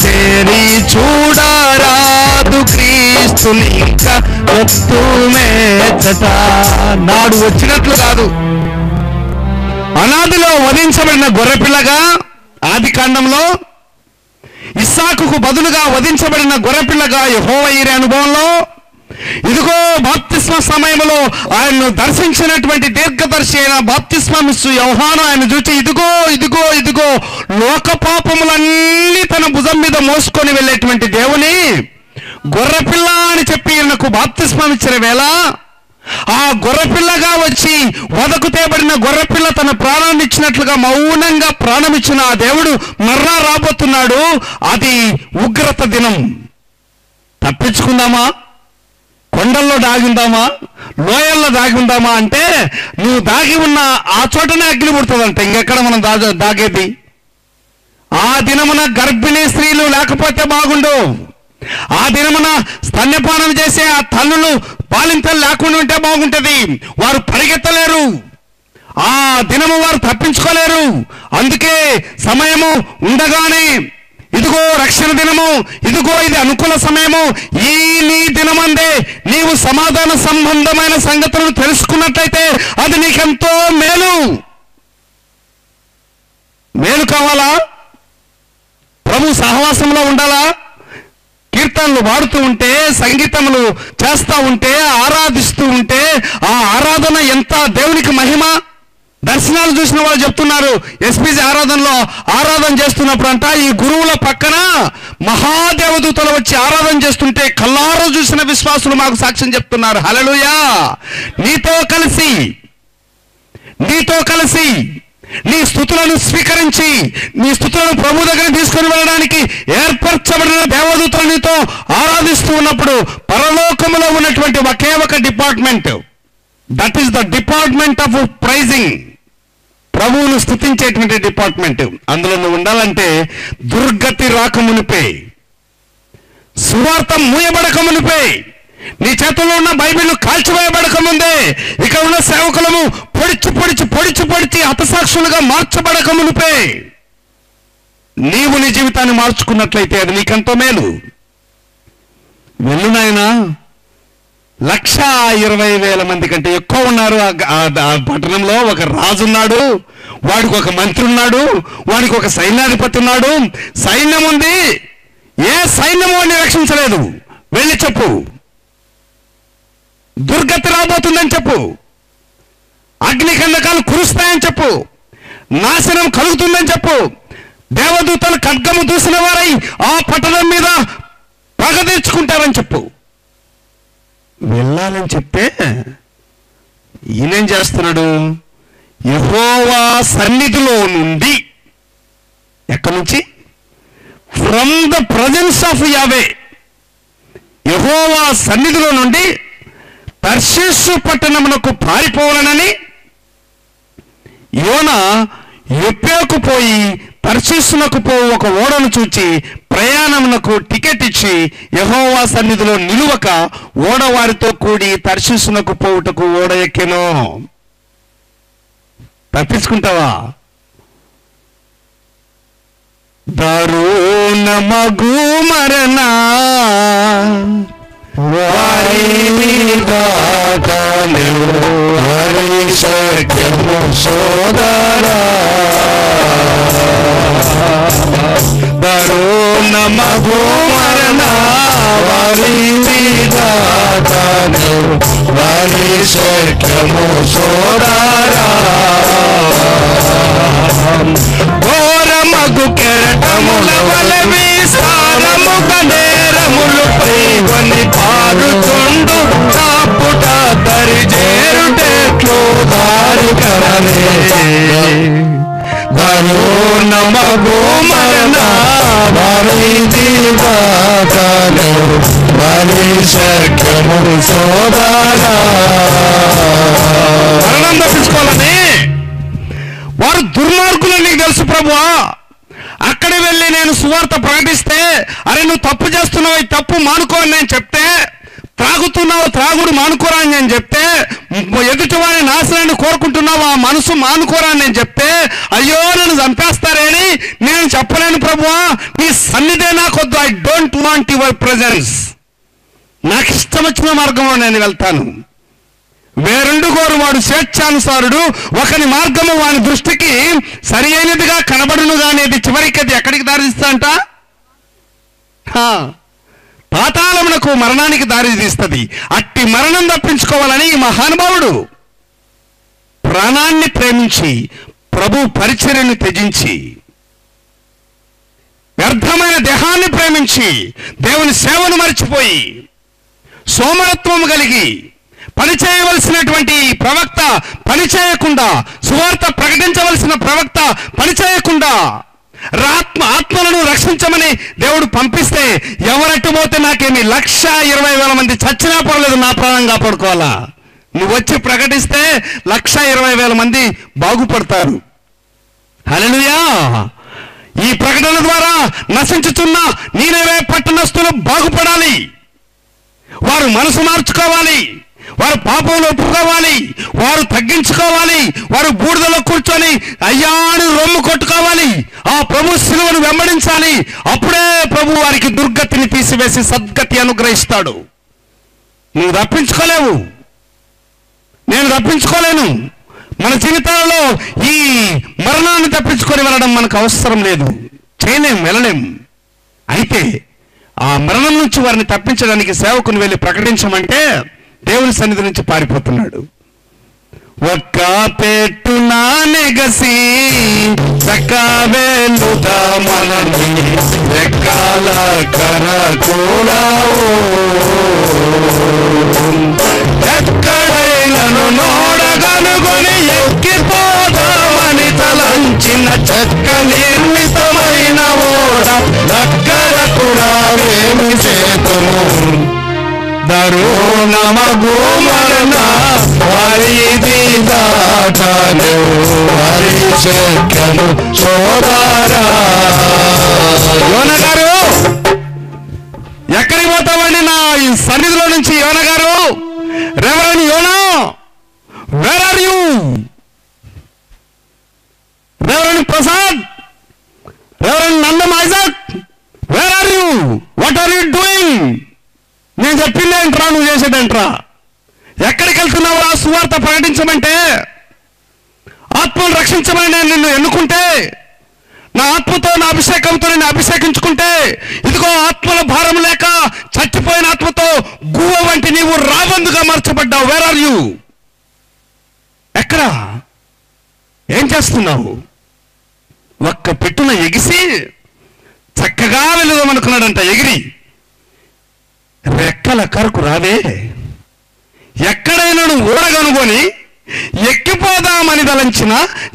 తేరి చూడరాదు క్రీస్తుని ఇంకా ఎత్తు మేచట. నాడు వచ్చినట్లు కాదు, అనాదిలో వధించబడిన గొర్రెపిల్లగా, ఆది కాండంలో ఇస్సాకుకు బదులుగా వధించబడిన గొర్రెపిల్లగా యెహోవా ఈరే అనుభవంలో, ఇదిగో బాప్తిస్మ సమయంలో ఆయన్ను దర్శించినటువంటి దీర్ఘదర్శి అయిన బాప్తిస్మమిస్తూ యోహాను ఆయన చూచి ఇదిగో ఇదిగో ఇదిగో లోక పాపములన్నీ తన భుజం మీద మోసుకొని వెళ్ళేటువంటి దేవుని గొర్రెపిల్ల అని చెప్పి ఈయనకు బాప్తిస్మం ఇచ్చిన వేళ, ఆ గొర్రెపిల్లగా వచ్చి వదకు తేబడిన గొర్రెపిల్ల తన ప్రాణాన్ని ఇచ్చినట్లుగా మౌనంగా ప్రాణమిచ్చిన ఆ దేవుడు మర్రా రాబోతున్నాడు. అది ఉగ్రత దినం. తప్పించుకుందామా? కొండల్లో దాగిందామా? లోయల్లో దాగి ఉందామా? అంటే నువ్వు దాగి ఉన్న ఆ చోటనే అగ్ని పుడుతుందంట. ఇంకెక్కడ మనం దాగేది? ఆ దినమున గర్భిణీ స్త్రీలు లేకపోతే బాగుండు. ఆ దినమున స్తన్యపానం చేసే ఆ తల్లులు పాలింతలు లేకుండా ఉంటే బాగుంటది. వారు పరిగెత్తలేరు. ఆ దినము వారు తప్పించుకోలేరు. అందుకే సమయము ఉండగానే ఇదిగో రక్షణ దినము, ఇదిగో ఇది అనుకూల సమయము, ఈ నీ దినమందే నీవు సమాధాన సంబంధమైన సంగతులను తెలుసుకున్నట్లయితే అది నీకెంతో మేలు. మేలు కావాలా? ప్రభు సహవాసంలో ఉండాలా? కీర్తనలు పాడుతూ ఉంటే, సంగీతములు చేస్తూ ఉంటే, ఆరాధిస్తూ ఉంటే ఆ ఆరాధన ఎంత దేవునికి మహిమ. దర్శనాలు చూసిన వాళ్ళు చెప్తున్నారు, ఎస్పీజీ ఆరాధనలో ఆరాధన చేస్తున్నప్పుడు అంట ఈ గురువుల పక్కన మహాదేవదూతలు వచ్చి ఆరాధన చేస్తుంటే కళ్ళారో చూసిన విశ్వాసులు మాకు సాక్ష్యం చెప్తున్నారు. హల్లెలూయా. నీతో కలిసి నీ స్తుతులను స్వీకరించి నీ స్తుతులను ప్రభు దగ్గర తీసుకుని వెళ్ళడానికి ఏర్పరచబడిన దేవదూతలు నీతో ఆరాధిస్తూ ఉన్నప్పుడు పరలోకములో ఉన్నటువంటి ఒకే ఒక department, that is the department of praising, ప్రభువును స్తుతించేటువంటి డిపార్ట్మెంట్. అందులో నువ్వు ఉండాలంటే దుర్గతి రాకమునిపే, సువార్త మూయబడక మునిపే, నీ చేతుల్లో ఉన్న బైబిల్ కాల్చివేయబడక ముందే, ఇక్కడ ఉన్న సేవకులము పొడిచి హతసాక్షులుగా మార్చబడక మునిపే నీవు నీ జీవితాన్ని మార్చుకున్నట్లయితే అది నీకెంతో మేలు. వెళ్ళు నాయనా. 1,20,000 మంది కంటే ఎక్కువ ఉన్నారు ఆ పట్టణంలో. ఒక రాజు ఉన్నాడు, వాడికి ఒక మంత్రి ఉన్నాడు, వాడికి ఒక సైన్యాధిపతి ఉన్నాడు. సైన్యం ఉంది. ఏ సైన్యము వాడిని రక్షించలేదు. వెళ్ళి చెప్పు, దుర్గతి రాబోతుందని చెప్పు, అగ్నికందకాలు కురుస్తాయని చెప్పు, నాశనం కలుగుతుందని చెప్పు. దేవదూతలు ఖడ్గము దూసిన వారై ఆ పట్టణం మీద పగ తీర్చుకుంటారని చెప్పు. వెళ్ళాలని చెప్తే ఈయనేం చేస్తున్నాడు? యెహోవా సన్నిధిలో నుండి, ఎక్కడి నుంచి? ఫ్రమ్ ద ప్రజెన్స్ ఆఫ్ యావే, యెహోవా సన్నిధిలో నుండి తర్షీషు పట్టణమునకు పారిపోవాలనని యోనా యొప్పేకు పోయి తర్షీషునకు పో ఒక ఓడను చూచి ప్రయాణమునకు టికెట్ ఇచ్చి యెహోవా సన్నిధిలో నిలువక ఓడవారితో కూడి తర్షీషునకు పోవుటకు ఓడ ఎక్కెను. తప్పించుకుంటావా? దారుణమగు మరణ వారి మీద సోదరా, దారుణమగు మరణ వారి మీద వారి సఖ్యము సోదరా, ఘోరమగు కెరటముల వల విస్తారముగ నేరములు ప్రేమని పారుతుండు చాపుట దరిజేరుటెట్లు దారి కరనే, దారుణమగు మరణ వారి దీవాకాలు వారి సఖ్యము సోదరా. మరణం తప్పించుకోవాలని వారు దుర్మార్గులని నీకు తెలుసు ప్రభువా. అక్కడ వెళ్ళి నేను సువార్త ప్రకటిస్తే, అరే నువ్వు తప్పు చేస్తున్నావు, తప్పు మానుకో అని నేను చెప్తే, త్రాగుతున్నావు, త్రాగుడు మానుకోరా అని నేను చెప్తే, ఎదుటి వారి నాశనాన్ని కోరుకుంటున్నావు, ఆ మనసు మానుకోరా అని నేను చెప్తే, అయ్యో నన్ను చంపేస్తారని నేను చెప్పలేను ప్రభువా. నీ సన్నిధే నాకొద్దు. I don't want your presence. నాకు ఇష్టం వచ్చిన మార్గంలో నేను వెళ్తాను. వేరెండు గోరు వాడు ఒకడు స్వేచ్ఛానుసారుడు, ఒకని మార్గము వాని దృష్టికి సరి అయినదిగా కనబడును గాని అది చివరికి అది ఎక్కడికి దారిస్తా అంట? పాతాళమునకు, మరణానికి దారి తీస్తుంది. అట్టి మరణం తప్పించుకోవాలని ఈ మహానుభావుడు ప్రాణాన్ని ప్రేమించి ప్రభు పరిచర్యను త్యజించి వ్యర్థమైన దేహాన్ని ప్రేమించి దేవుని సేవను మరిచిపోయి సోమరత్వము కలిగి పనిచేయవలసినటువంటి ప్రవక్త పనిచేయకుండా, సువార్త ప్రకటించవలసిన ప్రవక్త పనిచేయకుండా ఆత్మలను రక్షించమని దేవుడు పంపిస్తే ఎవరట్టు పోతే నాకేమి 1,20,000 మంది చచ్చినా పర్లేదు, నా ప్రాణం కాపాడుకోవాలా? నువ్వు వచ్చి ప్రకటిస్తే 1,20,000 మంది బాగుపడతారు. హల్లెలూయా! ఈ ప్రకటన ద్వారా నశించుతున్న నీనెవే పట్టణస్థులు బాగుపడాలి. వారు మనసు మార్చుకోవాలి, వారు పాపంలో ఒప్పుకోవాలి, వారు తగ్గించుకోవాలి, వారు బూడిదలో కూర్చొని అయ్యాని రొమ్ము కొట్టుకోవాలి, ఆ ప్రభు శిలువను వెంబడించాలి. అప్పుడే ప్రభు వారికి దుర్గతిని తీసివేసి సద్గతి అనుగ్రహిస్తాడు. నువ్వు తప్పించుకోలేవు, నేను తప్పించుకోలేను. మన జీవితాలలో ఈ మరణాన్ని తప్పించుకొని వెళ్ళడం మనకు అవసరం లేదు, చేయలేం, వెళ్ళలేం. అయితే ఆ మరణం నుంచి వారిని తప్పించడానికి సేవకుని వెళ్ళి ప్రకటించమంటే దేవుని సన్నిధి నుంచి పారిపోతున్నాడు. ఒక్క పెట్టు నానెగసి చక్కవేలుదామనని రెక్కల కరకూడావు, ఎక్కడైనను నోడగనుగొని ఎక్కిపోదామని తలంచిన చెక్క నిర్మితమైన ఓడ దగ్గరకు రావేమి చేతుము, దరుణమగు మరణ వారిది దాటను వారి శక్యను సోదరా. యోన గారు ఎక్కడికి పోతామండి? నా ఈ సన్నిధిలో నుంచి యోన గారు, reverend Yona, where are you? Reverend Prasad, reverend Nandam Isaac, where are you? What are you doing? నేను చెప్పిందేంట్రా, నువ్వు చేసేదేంట్రా? ఎక్కడికి వెళ్తున్నావు? ఆ సువార్త ప్రకటించమంటే, ఆత్మను రక్షించమని నేను నిన్ను ఎన్నుకుంటే, నా ఆత్మతో, నా అభిషేకంతో నేను అభిషేకించుకుంటే, ఇదిగో ఆత్మల భారం లేక చచ్చిపోయిన ఆత్మతో గువ్వ వంటి నీవు రాబందుగా మార్చబడ్డావు. Where are you? ఎక్కడ? ఏం చేస్తున్నావు? ఒక్క పెట్టున ఎగిసి చక్కగా వెళదామనుకున్నాడంట. ఎగిరి రెక్కల కరకు రావే, ఎక్కడైనా ఓడగనుకొని ఎక్కిపోదామని తలంచిన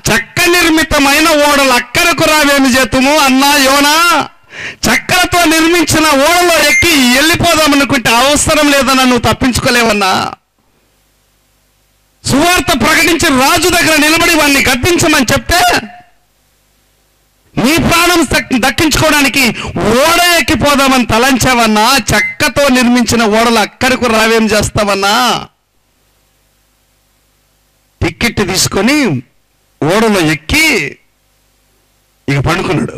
చక్క నిర్మితమైన ఓడలు అక్కడకు రావేమి చేతుము అన్నా యోనా. చక్కలతో నిర్మించిన ఓడలో ఎక్కి వెళ్ళిపోదామనుకుంటే అవసరం లేదన్నా, నువ్వు తప్పించుకోలేవన్నా. సువార్త ప్రకటించి రాజు దగ్గర నిలబడి వాడిని గద్దించమని చెప్తే నీ ప్రాణం దక్కించుకోవడానికి ఓడ ఎక్కిపోదామని తలంచావన్నా. చెక్కతో నిర్మించిన ఓడలు అక్కడికి రావేం చేస్తావన్నా? టికెట్ తీసుకొని ఓడలో ఎక్కి ఇక పండుకున్నాడు.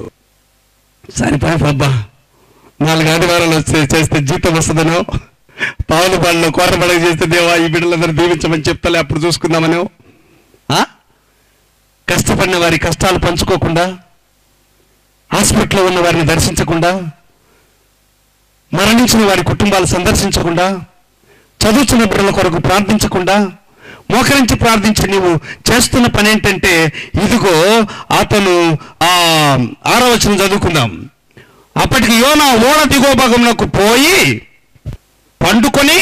సరిపోయి బాబా 4 ఆదివారాలు చేస్తే జీతం వస్తుందనో, పావులు పడలో కోర పడక చేస్తే దేవా ఈ బిడ్డలందరూ దీవించమని చెప్తలే, అప్పుడు చూసుకుందామనో. కష్టపడిన వారి కష్టాలు పంచుకోకుండా, హాస్పిటల్లో ఉన్న వారిని దర్శించకుండా, మరణించిన వారి కుటుంబాలు సందర్శించకుండా, చదువుతున్న బిడ్డల కొరకు ప్రార్థించకుండా, మోకరించి ప్రార్థించి నీవు చేస్తున్న పని ఏంటంటే, ఇదిగో అతను 6వ వచనం చదువుకుందాం. అప్పటికి యోనా ఓడ దిగువ భాగంలోకి పోయి పండుకొని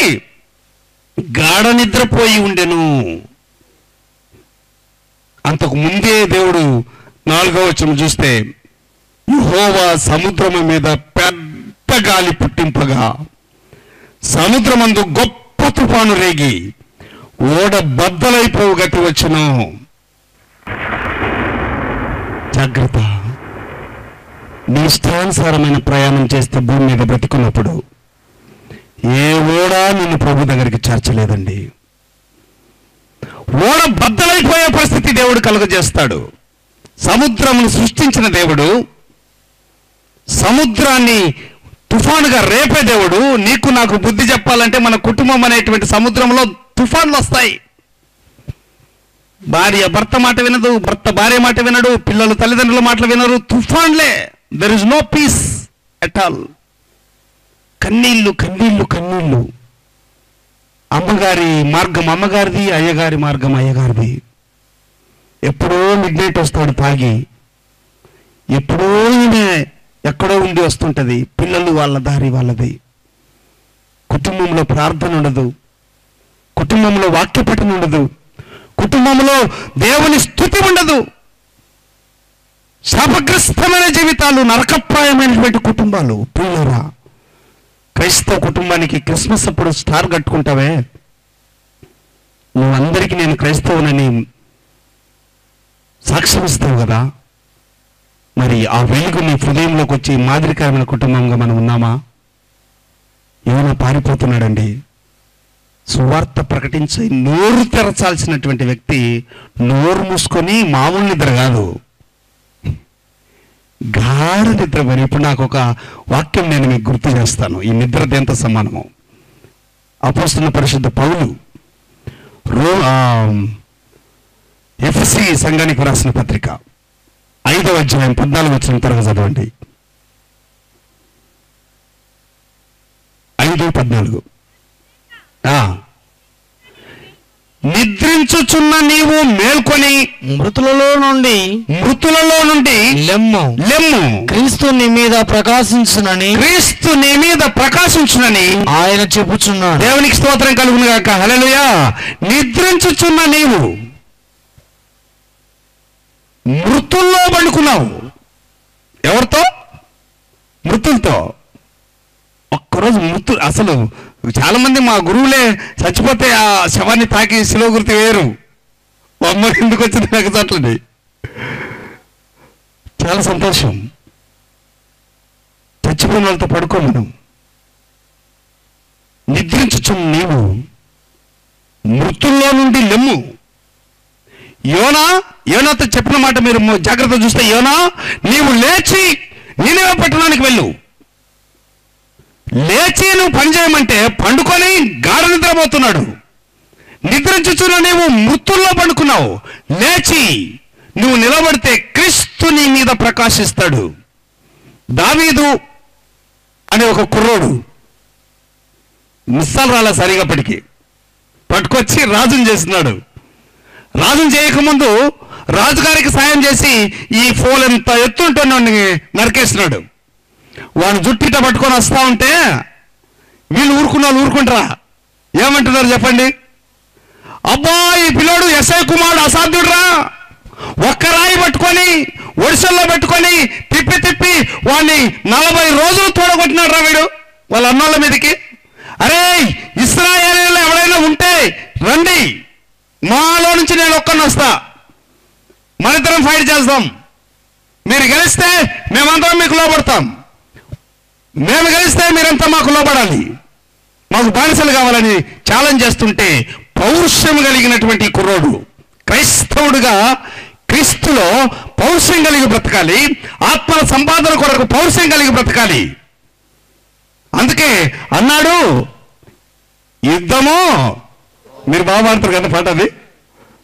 గాఢ నిద్రపోయి ఉండెను. అంతకు ముందే దేవుడు 4వ వచనం చూస్తే, యెహోవా సముద్రము మీద పెద్ద గాలి పుట్టింపగా సముద్రమందు గొప్ప తుఫాను రేగి ఓడ బద్దలైపోవు గతి వచ్చును. జాగ్రత్త. నీ ఇష్టానుసారమైన ప్రయాణం చేస్తే భూమి మీద బ్రతికున్నప్పుడు ఏ ఓడ నిన్ను ప్రభు దగ్గరికి చేర్చలేదండి. ఓడ బద్దలైపోయే పరిస్థితి దేవుడు కలుగజేస్తాడు. సముద్రమును సృష్టించిన దేవుడు, సముద్రాన్ని తుఫానుగా రేపే దేవుడు. నీకు నాకు బుద్ధి చెప్పాలంటే మన కుటుంబం అనేటువంటి సముద్రంలో తుఫాన్లు వస్తాయి, భార్య భర్త మాట వినదు, భర్త భార్య మాట వినడు, పిల్లలు తల్లిదండ్రుల మాటలు వినరు. తుఫాన్లే. There is no peace at all. కన్నీళ్ళు కన్నీళ్ళు కన్నీళ్ళు. అమ్మగారి మార్గం అమ్మగారిది, అయ్యగారి మార్గం అయ్యగారిది. ఎప్పుడో మిడ్ నైట్ వస్తాడు తాగి, ఎప్పుడో ఈయన ఎక్కడో ఉండి వస్తుంటది. పిల్లలు వాళ్ళ దారి వాళ్ళది. కుటుంబంలో ప్రార్థన ఉండదు, కుటుంబంలో వాక్యపఠన ఉండదు, కుటుంబంలో దేవుని స్తుతి ఉండదు. శాపగ్రస్తమైన జీవితాలు, నరకప్రాయమైనటువంటి కుటుంబాలు. ప్రియులారా, క్రైస్తవ కుటుంబానికి క్రిస్మస్ అప్పుడు స్టార్ కట్టుకుంటావే, నువ్వందరికీ నేను క్రైస్తవునని సాక్ష్యం ఇస్తావు కదా. మరి ఆ వెలుగు నీ హృదయంలోకి వచ్చి మాదిరికరమైన కుటుంబంగా మనం ఉన్నామా? ఏమైనా పారిపోతున్నాడండి. సువార్త ప్రకటించి నోరు తెరచాల్సినటువంటి వ్యక్తి నోరు మూసుకొని మామూలు నిద్ర కాదు, గాఢ నిద్ర. మరి ఇప్పుడు నాకు ఒక వాక్యం నేను మీకు గుర్తు చేస్తాను. ఈ నిద్ర దేంతో సమానము? అపోస్తలుల పరిశుద్ధ పౌలు ఎఫెసీ సంఘానికి రాసిన పత్రిక 5వ అధ్యాయం 14 వచనం త్వరగా చదవండి. 5:14. నిద్రించుచున్న నీవు మేల్కొని మృతులలో నుండి లెమ్ము క్రీస్తు నీ మీద ప్రకాశించునని ఆయన చెప్పుచున్నాడు. దేవునికి స్తోత్రం కలుగును గాక. హల్లెలూయా. నిద్రించుచున్న నీవు మృతుల్లో పండుకున్నావు. ఎవరితో? మృతులతో. ఒక్కరోజు మృతు. అసలు చాలా మంది మా గురువులే చచ్చిపోతే ఆ శవాన్ని తాకి శిలువ గుర్తు వేయరు. అమ్మ ఎందుకు వచ్చింది నాకు చట్లని. చాలా సంతోషం. చచ్చిపోయిన వాళ్ళతో పడుకో. మనం నిద్రించుచున్న నీవు మృతుల్లో నుండి లెమ్ము. యోనాతో చెప్పిన మాట మీరు జాగ్రత్త చూస్తే, యోనా నీవు లేచి నీనెవే పట్టణానికి వెళ్ళు. లేచి నువ్వు పని చేయమంటే పండుకొని గాఢ నిద్రపోతున్నాడు. నిద్రించుచున్న నీవు మృతుల్లో పండుకున్నావు. లేచి నువ్వు నిలబడితే క్రీస్తు నీ మీద ప్రకాశిస్తాడు. దావీదు అనే ఒక కుర్రోడు మిస్సాలు రాలే సరిగప్పటికి, పట్టుకొచ్చి రాజుని చేస్తున్నాడు. రాజుని చేయకముందు రాజుగారికి సాయం చేసి ఈ ఫోల్ ఎంత ఎత్తుంటే నరికేస్తున్నాడు. వాడిని జుట్టిట పట్టుకొని వస్తా ఉంటే వీళ్ళు ఊరుకుంటారా? ఏమంటున్నారు చెప్పండి? అబ్బా ఈ పిల్లోడు ఎస్ఐ కుమారుడు అసాధ్యుడురా, ఒక్క రాయి పట్టుకొని ఒడిశల్లో పెట్టుకొని తిప్పి వాడిని 40 రోజులు తోడగొట్టినాడు రా వీడు వాళ్ళ అన్నోళ్ళ మీదకి. అరే ఇశ్రాయేలీయులు ఎవరైనా ఉంటే రండి, మాలో నుంచి నేను ఒక్కడిని వస్తా, మనిద్దరం ఫైట్ చేద్దాం. మీరు గెలిస్తే మేమందరం మీకు లోపడతాం, మేము గెలిస్తే మీరంతా మాకు లోపడాలి, మాకు బానిసలు కావాలని ఛాలెంజ్ చేస్తుంటే పౌరుషం కలిగినటువంటి కుర్రోడు క్రైస్తవుడుగా క్రీస్తులో పౌరుషం కలిగి బ్రతకాలి. ఆత్మల సంపాదన కొరకు పౌరుషం కలిగి బ్రతకాలి. అందుకే అన్నాడు, యుద్ధము. మీరు బాగా పాడతారు కదా పాట, అది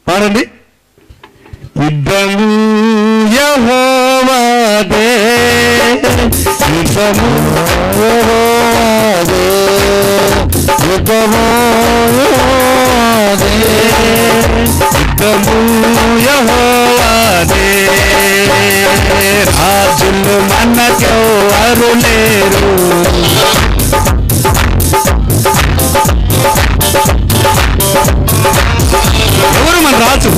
పాడండి. యుద్ధము యెహోవాదే, యుద్ధము యెహోవాదే, యుద్ధము యెహోవాదే, యుద్ధము యెహోవాదే. రాజులు మనకెవరు లేరు, ఎవరు మన రాజు?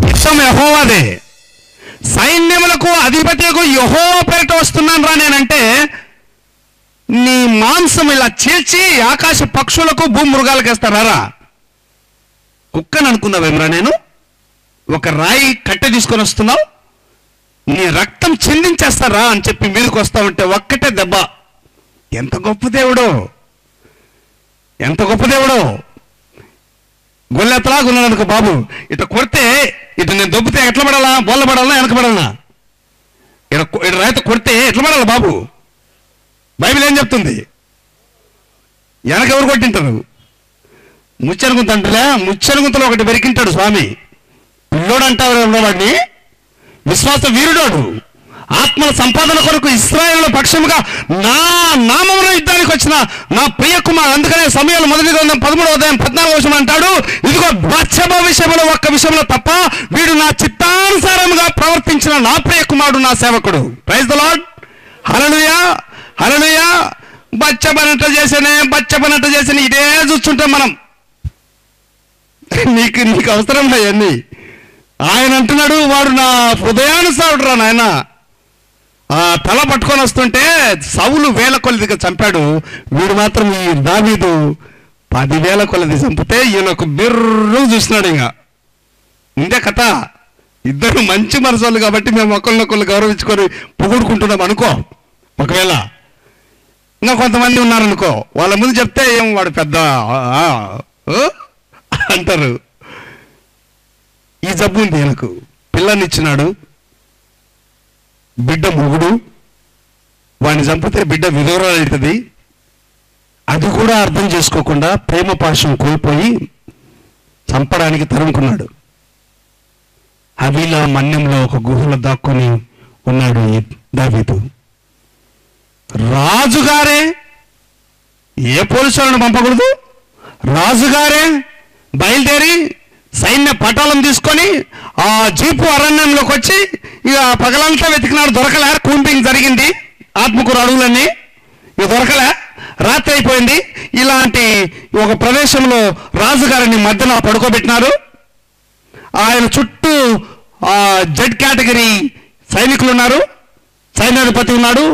యుద్ధం యెహోవాదే. సైన్యములకు అధిపతికు యెహోవా పేరిట వస్తున్నాను రా నేనంటే నీ మాంసం ఇలా చీల్చి ఆకాశ పక్షులకు భూమి మృగాలకు వేస్తారా? కుక్కని అనుకున్నావేమరా నేను? ఒక రాయి కట్టె తీసుకొని వస్తున్నావు, నీ రక్తం చిందించేస్తారా అని చెప్పి మీదకి వస్తామంటే ఒక్కటే దెబ్బ. ఎంత గొప్ప దేవుడో, ఎంత గొప్ప దేవుడో. గొల్లెత్తలాగా ఉన్నాడు అనుకో బాబు, ఇటు కొడితే ఇటు నేను దొబ్బితే ఎట్లా పడాలా? బోళ్ళ పడాలా వెనక పడాలా? ఇటు రాయితో కొడితే ఎట్లా పడాలా బాబు? బైబిల్ ఏం చెప్తుంది? వెనక ఎవరు కొట్టింటారు? ముచ్చెనగుంత అంటలే, ముచ్చెనగుంతలో ఒకటి పెరికింటాడు స్వామి. పిల్లోడు అంటారు ఉన్నవాడిని, విశ్వాస వీరుడోడు, ఆత్మల సంపాదన కొరకు ఇశ్రాయేలు పక్షముగా నా నామమున యుద్ధానికి వచ్చిన నా ప్రియ కుమార్. అందుకనే సమయాలు 1:13 అంటాడు, ఇదిగో బత్షెబ విషయంలో ఒక్క విషయంలో తప్ప వీడు నా చిత్తానుసారముగా ప్రవర్తించిన నా ప్రియ కుమారుడు, నా సేవకుడు. Praise the Lord. Hallelujah, hallelujah. బత్షెబనట చేసిన ఇదే చూస్తుంటాం మనం. నీకు అవసరం అవన్నీ. ఆయన అంటున్నాడు, వాడు నా హృదయానుసారుడు రా నాయన. ఆ తల పట్టుకొని వస్తుంటే సౌలు 1000 కొలదిగా చంపాడు, వీడు మాత్రం ఈ దావీదు 10,000 కొలది చంపితే ఈయన ఒక బిర్రు చూసినాడు. ఇంకా ఇంతే కథ. ఇద్దరు మంచి మనసోళ్ళు కాబట్టి మేము ఒకళ్ళనొకళ్ళు గౌరవించుకొని పొగుడుకుంటున్నాం అనుకో. ఒకవేళ ఇంకా కొంతమంది ఉన్నారనుకో, వాళ్ళ ముందు చెప్తే ఏం వాడు పెద్ద అంటారు. ఈ జబ్బు ఉంది ఈయనకు. పిల్లనిచ్చినాడు, బిడ్డ మొగుడు, వాడిని చంపితే బిడ్డ విధవరాలు అవుతుంది. అది కూడా అర్థం చేసుకోకుండా ప్రేమ పాశం కోల్పోయి చంపడానికి తరుముకున్నాడు. హవీలా మన్యంలో ఒక గుహలో దాక్కొని ఉన్నాడు ఈ దావీదు. రాజుగారే, ఏ పోలీసులను పంపకూడదు, రాజుగారే బయలుదేరి సైన్య పటాలను తీసుకొని ఆ జీపు అరణ్యంలోకి వచ్చి ఇక పగలంతా వెతికినాడు, దొరకలే. కూంపింగ్ జరిగింది, ఆత్మకూరు అడవులన్నీ ఇక దొరకలే. రాత్రి అయిపోయింది. ఇలాంటి ఒక ప్రదేశంలో రాజుగారిని మధ్యలో పడుకోబెట్టినారు. ఆయన చుట్టూ జెడ్ కేటగిరీ సైనికులు ఉన్నారు, సైన్యాధిపతి ఉన్నాడు.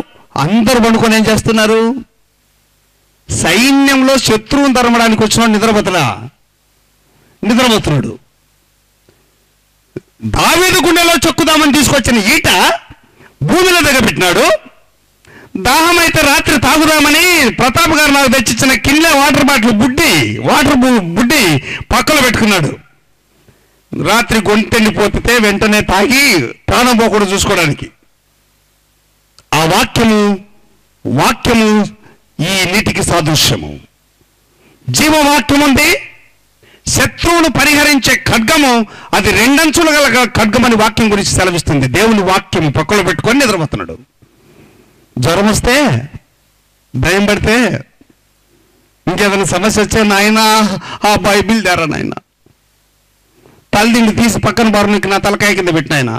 అందరూ పండుకొని ఏం చేస్తున్నారు? సైన్యంలో శత్రువును తరమడానికి వచ్చినాడు నిద్రపోతున్నాడు. దావీదు గుండెలో చెక్కుదామని తీసుకొచ్చిన ఈట భూమిలో దిగబెట్టినాడు. దాహం అయితే రాత్రి తాగుదామని ప్రతాప్ గారు నాకు తెచ్చిచ్చిన కిన్లే వాటర్ బాటిల్ బుడ్డి పక్కలో పెట్టుకున్నాడు. రాత్రి గొంతెండిపోతే వెంటనే తాగి ప్రాణం పోకుండా చూసుకోవడానికి. ఆ వాక్యము ఈ నీటికి సాదృశ్యము. జీవవాక్యం ఉంది, శత్రువును పరిహరించే ఖడ్గము, అది 2 అంచులు గల ఖడ్గం అని వాక్యం గురించి సెలవిస్తుంది. దేవుని వాక్యం పక్కలో పెట్టుకొని నిద్రపోతున్నాడు. జ్వరం వస్తే, భయం పడితే, ఇంకేదైనా సమస్య వచ్చే, నాయన ఆ బైబిల్ దారా నాయన, తలదిండి తీసి పక్కన బారు నా తలకాయ కింద పెట్టిన ఆయన.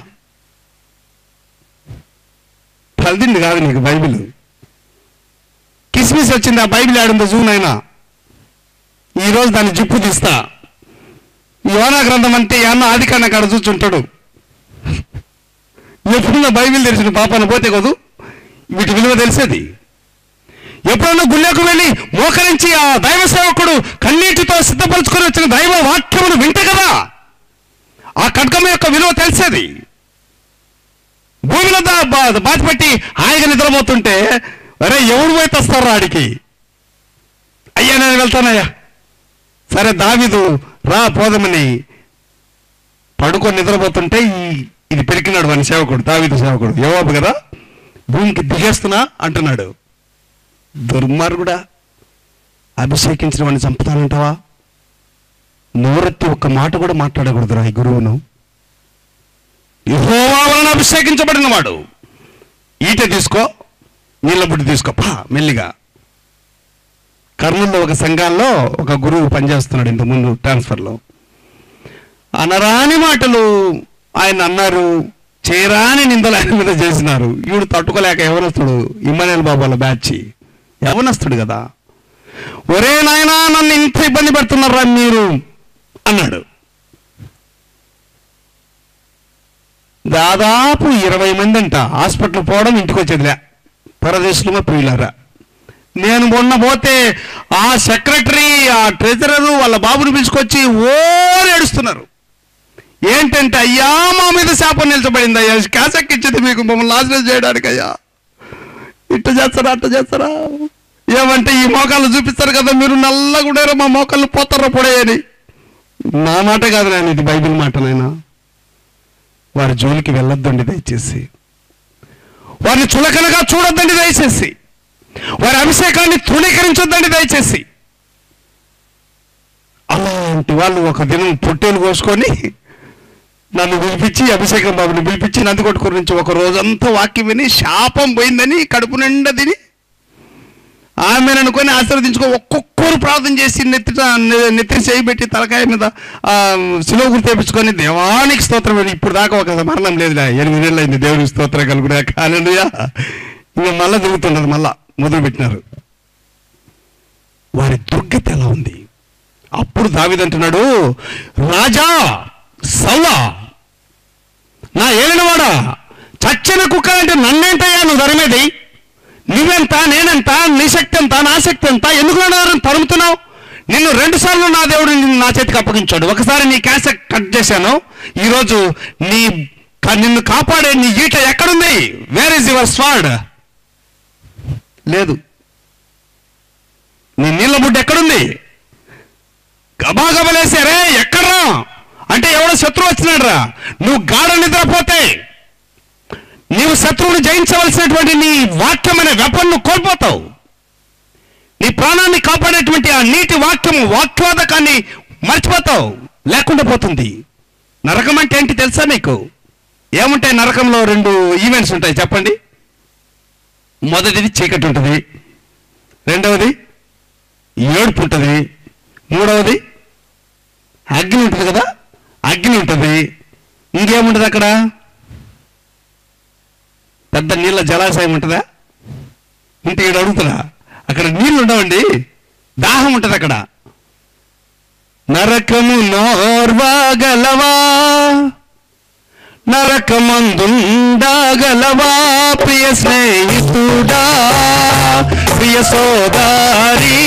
తలదిండి కాదు నీకు బైబిల్. కిస్మిస్ వచ్చింది, ఆ బైబిల్ ఆడుందో జూన్ అయినా ఈరోజు దాన్ని జిప్పు తీస్తా. యోనా గ్రంథం అంటే అన్న ఆదికాండ కాడ చూచుంటాడు. ఎప్పుడన్నా బైబిల్ తెలిసిన పాపాన పోతే కదూ వీటి విలువ తెలిసేది. ఎప్పుడన్నా గుళ్ళకు వెళ్ళి మోకరించి ఆ దైవ సేవకుడు కన్నీటితో సిద్ధపరచుకొని వచ్చిన దైవ వాక్యమును వింటే కదా ఆ ఖడ్గం యొక్క విలువ తెలిసేది. భూమిలో బాధపెట్టి హాయిగా నిద్రపోతుంటే, అరే ఎవడు పోయి తెస్తారా ఆడికి? అయ్యా నేను వెళ్తానయ్యా, సరే దావీదు రా పోదమని పడుకొని నిద్రపోతుంటే ఇది పెరికినాడు వాని సేవకుడు, దావీదు సేవకుడు యోవాబు కదా, భూమికి దిగేస్తున్నా అంటున్నాడు. దుర్మార్గుడా, అభిషేకించిన వాడిని చంపుతానంటావా? నోరెత్తి ఒక్క మాట కూడా మాట్లాడకూడదురా ఈ గురువును. యెహోవా వలన అభిషేకించబడిన వాడు. ఈట తీసుకో, నీళ్ళ బుడ్డి తీసుకో మెల్లిగా. కర్నూలులో ఒక సంఘాల్లో ఒక గురువు పనిచేస్తున్నాడు ఇంతకుముందు ట్రాన్స్ఫర్లో. అనరాని మాటలు ఆయన అన్నారు, చేరాని నిందలు ఆయన మీద చేసినారు. ఈవిడు తట్టుకోలేక యవనస్తుడు, ఇమ్మనేల్ బాబాల బ్యాచ్ యవనస్తుడు కదా, ఒరే నాయనా నన్ను ఇంత ఇబ్బంది పెడుతున్నారా మీరు అన్నాడు. దాదాపు 20 మంది అంట హాస్పిటల్ పోవడం, ఇంటికి వచ్చేదిలే, పరదేశంలో ప్రియులారా. నేను మొన్న పోతే ఆ సెక్రటరీ, ఆ ట్రెజరరు వాళ్ళ బాబుని పిలుచుకొచ్చి ఏడుస్తున్నారు. ఏంటంటే, అయ్యా మా మీద శాపం నిలిచబడింది అయ్యా, క్యాసెక్ ఇచ్చింది మీకు మమ్మల్ని నాశనం చేయడానికి అయ్యా, ఇట్ట చేస్తారా ఏమంటే ఈ మోకాళ్ళు చూపిస్తారు కదా మీరు, నల్లగా ఉండేరా మా మోకాళ్ళు పోతారా పొడేయని. నా మాట కాదు నాయన, ఇది బైబిల్ మాట నాయన. వారి జోలికి వెళ్ళొద్దండి దయచేసి, వారిని చులకనగా చూడొద్దండి దయచేసి, వారి అభిషేకాన్ని తృణీకరించొద్దండి దయచేసి. అలాంటి వాళ్ళు ఒక దినం పొట్టేలు కోసుకొని నన్ను పిలిపించి, అభిషేకం బాబుని పిలిపించి నందికొట్కూరు నుంచి ఒక రోజంతా వాక్యం విని శాపం పోయిందని కడుపు నిండా తిని ఆమెను అనుకొని ఆశీర్వదించుకో ఒక్కొక్కరు ప్రార్థన చేసి నెత్తి చేయబెట్టి తలకాయ మీద శిలువ గుర్తు తెప్పించుకొని దేవానికి స్తోత్రం. ఇప్పుడు దాకా ఒక మరణం లేదులే, 8 ఏళ్ళు అయింది దేవునికి స్తోత్రం కలుగుడా. హల్లెలూయా. ఇంకా మళ్ళా తిరుగుతున్నది, మళ్ళా మొదలుపెట్టినారు. వారి దుర్గతి ఎలా ఉంది? అప్పుడు దావీదు అంటున్నాడు, రాజా సౌలా, నా ఏలినవాడా, చచ్చిన కుక్కలంటే నన్నేంటయ్యా నువ్వు ధరమేది? నువ్వెంత, నేనెంత, నీ శక్తి ఎంత, నా శక్తి ఎంత, ఎందుకు నన్ను తరుముతున్నావు? నిన్ను 2 సార్లు నా దేవుడు నా చేతికి అప్పగించాడు. ఒకసారి నీ క్యాసెట్ కట్ చేశాను. ఈరోజు నిన్ను కాపాడే నీ ఈట ఎక్కడుంది? Where is your sword? లేదు. నీ నీళ్ళ బుడ్డ ఎక్కడుంది? గబాగబలేసారే, ఎక్కడ్రా అంటే ఎవడో శత్రువు వచ్చినాడు రా. నువ్వు గాఢ నిద్రపోతే నీవు శత్రువుని జయించవలసినటువంటి నీ వాక్యం అనే వెపన్ను కోల్పోతావు. నీ ప్రాణాన్ని కాపాడేటువంటి ఆ నీటి వాక్యోదకాన్ని మర్చిపోతావు, లేకుండా పోతుంది. నరకం అంటే ఏంటి తెలుసా నీకు? ఏముంటాయి నరకంలో? 2 ఈవెంట్స్ ఉంటాయి, చెప్పండి. మొదటిది చీకటి ఉంటుంది, రెండవది ఏడుపు ఉంటుంది, మూడవది అగ్ని ఉంటుంది కదా, అగ్ని ఉంటుంది. ఇంకేముంటుంది అక్కడ? పెద్ద నీళ్ళ జలాశయం ఉంటుందా? ఉంటే ఇక్కడ అడుగుతున్నా. అక్కడ నీళ్ళు ఉండవండి, దాహం ఉంటుంది అక్కడ. నరకము నోర్వగలవా, నరకమందుండగలవా, ప్రియ స్నేహితుడా, ప్రియ సోదరి,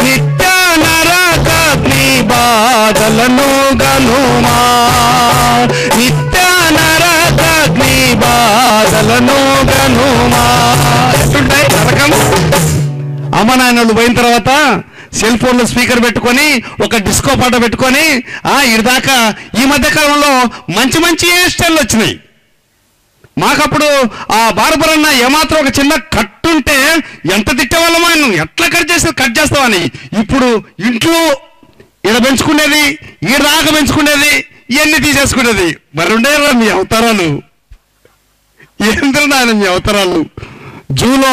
నిత్య నరకాగ్ని బాధలను గనుమా, నిత్య నరకాగ్ని బాధలను గనుమా. ఎట్లుంటాయి నరకం? అమ్మ నాయనలు పోయిన తర్వాత సెల్ ఫోన్లో స్పీకర్ పెట్టుకొని ఒక డిస్కో పాట పెట్టుకొని ఇదాకా ఈ మధ్య కాలంలో మంచి మంచి హెయిర్ స్టైల్ వచ్చినాయి. మాకప్పుడు ఆ బార్బరన్న ఏమాత్రం ఒక చిన్న కట్టుంటే ఎంత తిట్టేవాళ్ళమో, నువ్వు ఎట్లా కట్ చేస్తావని. ఇప్పుడు ఇంట్లో ఈడ పెంచుకునేది, ఈడ దాకా పెంచుకునేది, ఇవన్నీ తీసేసుకునేది. మరి ఉండేరా మీ అవతారాలు? ఏంద్ర నాయన మీ అవతారాలు? జూలో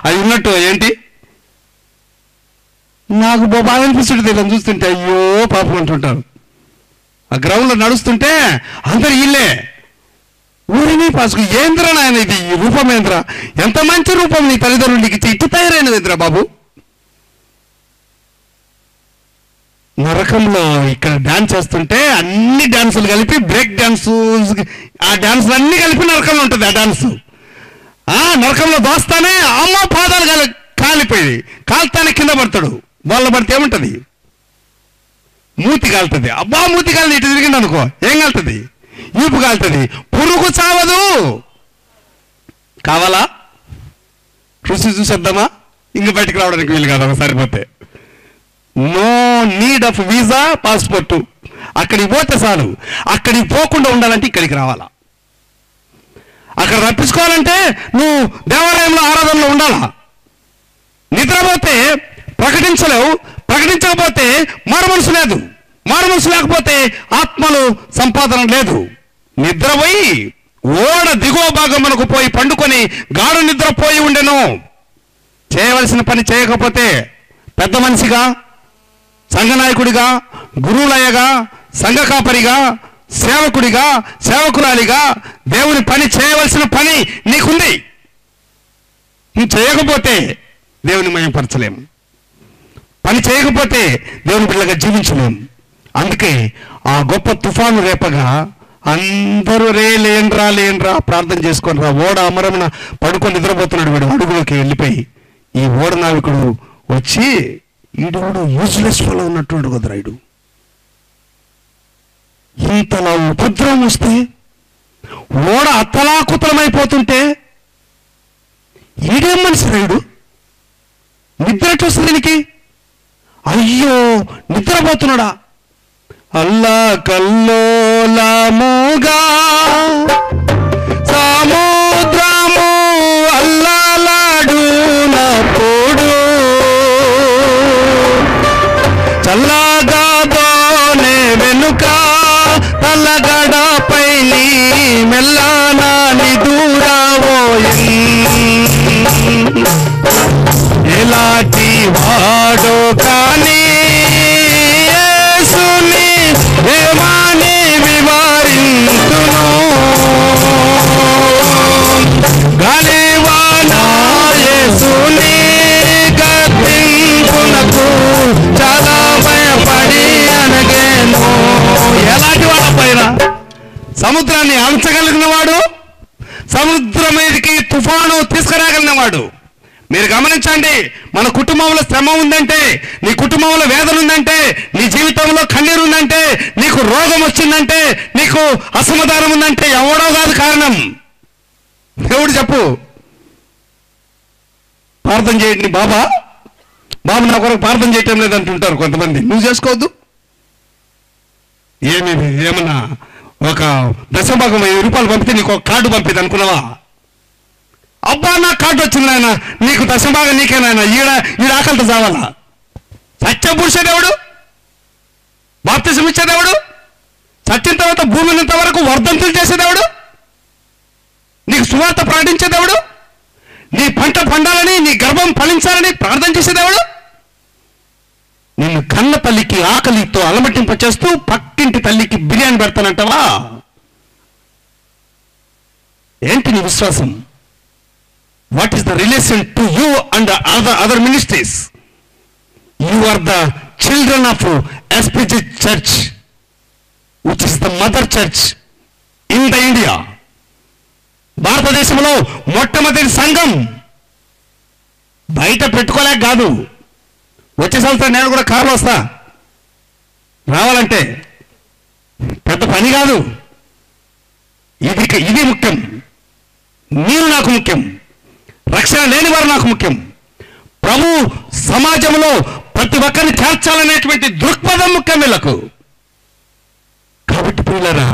అవి ఉన్నట్టు ఏంటి? నాకు బాగా అనిపిస్తుంటుంది ఇలా చూస్తుంటే, అయ్యో పాపం అంటుంటారు. ఆ గ్రౌండ్లో నడుస్తుంటే అందరు ఇల్లే ఊరిని పాసుకు. ఏంద్ర నాయన ఇది రూపమేంద్ర, ఎంత మంచి రూపం నీ తల్లిదండ్రులకి ఇచ్చి ఇట్టు తయారైనదింద్ర బాబు. నరకంలో ఇక్కడ డాన్స్ చేస్తుంటే అన్ని డాన్సులు కలిపి బ్రేక్ డాన్స్, ఆ డాన్సులు అన్ని కలిపి నరకంలో ఉంటుంది. ఆ డాన్సు నరకంలో దోస్తానే అమ్మ పాదాలు కాలిపోయి కాలుతానే కింద పడతాడు. వాళ్ళ పడితే ఏముంటుంది? మూతి కాలుతుంది. అబ్బా మూతి కాలి ఇటు తిరిగింది అనుకో, ఏం కాలుతుంది? ఈపు కాలుతుంది. పురుగు చావదు. కావాలా? రుచి చూసేద్దామా? ఇంక బయటికి రావడానికి వీలు కాదు సరిపోతే. No need of visa, passport. అక్కడికి పోతే చాలు. అక్కడికి పోకుండా ఉండాలంటే ఇక్కడికి రావాలా? అక్కడ రప్పించుకోవాలంటే నువ్వు దేవాలయంలో ఆరాధనలో ఉండాలా? నిద్రపోతే ప్రకటించలేవు, ప్రకటించకపోతే మారుమనసు లేదు, మారుమనసు లేకపోతే ఆత్మలు సంపాదన లేదు. నిద్రపోయి ఓడ దిగువ భాగం మనకు పోయి పండుకొని గాఢ నిద్రపోయి ఉండెను. చేయవలసిన పని చేయకపోతే పెద్ద మనిషిగా, సంఘనాయకుడిగా, గురువులయ్యగా, సంఘ కాపరిగా, సేవకుడిగా, సేవకురాలిగా దేవుని పని చేయవలసిన పని నీకుంది. నువ్వు చేయకపోతే దేవుని మయంపరచలేము, పని చేయకపోతే దేవుని బిడ్డగా జీవించలేము. అందుకే ఆ గొప్ప తుఫాను రేపగా అందరూ లేనరా ప్రార్థన చేసుకొని రా. ఓడ అమరమున పడుకొని నిద్రపోతున్నాడు. వీడు అడుగులోకి వెళ్ళిపోయి ఈ ఓడ నావికుడు వచ్చి ఈడు యూజ్లెస్ ఫలో ఉన్నట్టు కుదరాయుడు. ఇంతలా ఉపద్రవం వస్తే, ఓడ అతలాకుతలమైపోతుంటే ఈడేం మనిషి రాయుడు? నిద్ర ఎట్లా వస్తుంది దీనికి? అయ్యో నిద్రపోతున్నాడా? అల్లా కల్లోలముగా సముద్రము అల్లాలాడునప్పుడు చల్లా గడపై నీ మెల్లనా నిదురావోయి ఎలాంటి వాడో కానీ యేసుని ఏమని వివరింతును గాలివానా యేసుని గద్దింపునకు చాలా భయపడి అనగేను. ఎలాంటి వాడు పైన సముద్రాన్ని అంచగలిగిన వాడు, సముద్రం మీదకి తుఫాను తీసుకురాగలిగిన వాడు. మీరు గమనించండి, మన కుటుంబంలో శ్రమ ఉందంటే, నీ కుటుంబంలో వేదన ఉందంటే, నీ జీవితంలో కన్నీరు ఉందంటే, నీకు రోగం వచ్చిందంటే, నీకు అసమాధానం ఉందంటే ఎవడో కాదు కారణం. దేవుడు చెప్పు, ప్రార్థన చేయండి బాబా నా కొరకు ప్రార్థన చేయటం లేదంటుంటారు కొంతమంది. నువ్వు చేసుకోవద్దు. ఏమన్నా ఒక దశభాగం 5 రూపాయలు పంపితే నీకు ఒక కార్డు పంపిది అనుకున్నావా? అబ్బా నా కార్డు వచ్చింది ఆయన, నీకు దశభాగం నీకేనాయన, ఈడ ఆకలితో చావాలా? సత్యపురుష దేవుడు, బాప్తిసం ఇచ్చే దేవుడు, చచ్చిన తర్వాత భూమి ఉన్నంత వరకు వర్ధంతులు చేసే దేవుడు, నీకు సువార్త ప్రకటించే దేవుడు, నీ పంట పండాలని, నీ గర్భం ఫలించాలని ప్రార్థన చేసే దేవుడు, నిన్ను కన్న తల్లికి ఆకలితో అలమటింప చేస్తూ పక్కింటి తల్లికి బిర్యానీ పెడతానంటావా? ఏంటి నీ విశ్వాసం? What is the relation to you and other ministries? You are the children of SPG church, which is the mother church in the India. భారతదేశంలో మొట్టమొదటి సంఘం. బయట పెట్టుకోలేక కాదు, వచ్చే సంవత్సరం నేను కూడా కారులో వస్తా. రావాలంటే పెద్ద పని కాదు. ఇది ముఖ్యం. మీరు నాకు ముఖ్యం, రక్షణ లేని వారు నాకు ముఖ్యం. ప్రభు సమాజంలో ప్రతి ఒక్కరిని చేర్చాలనేటువంటి దృక్పథం ముఖ్యం వీళ్ళకు. కాబట్టి ప్రియులారా,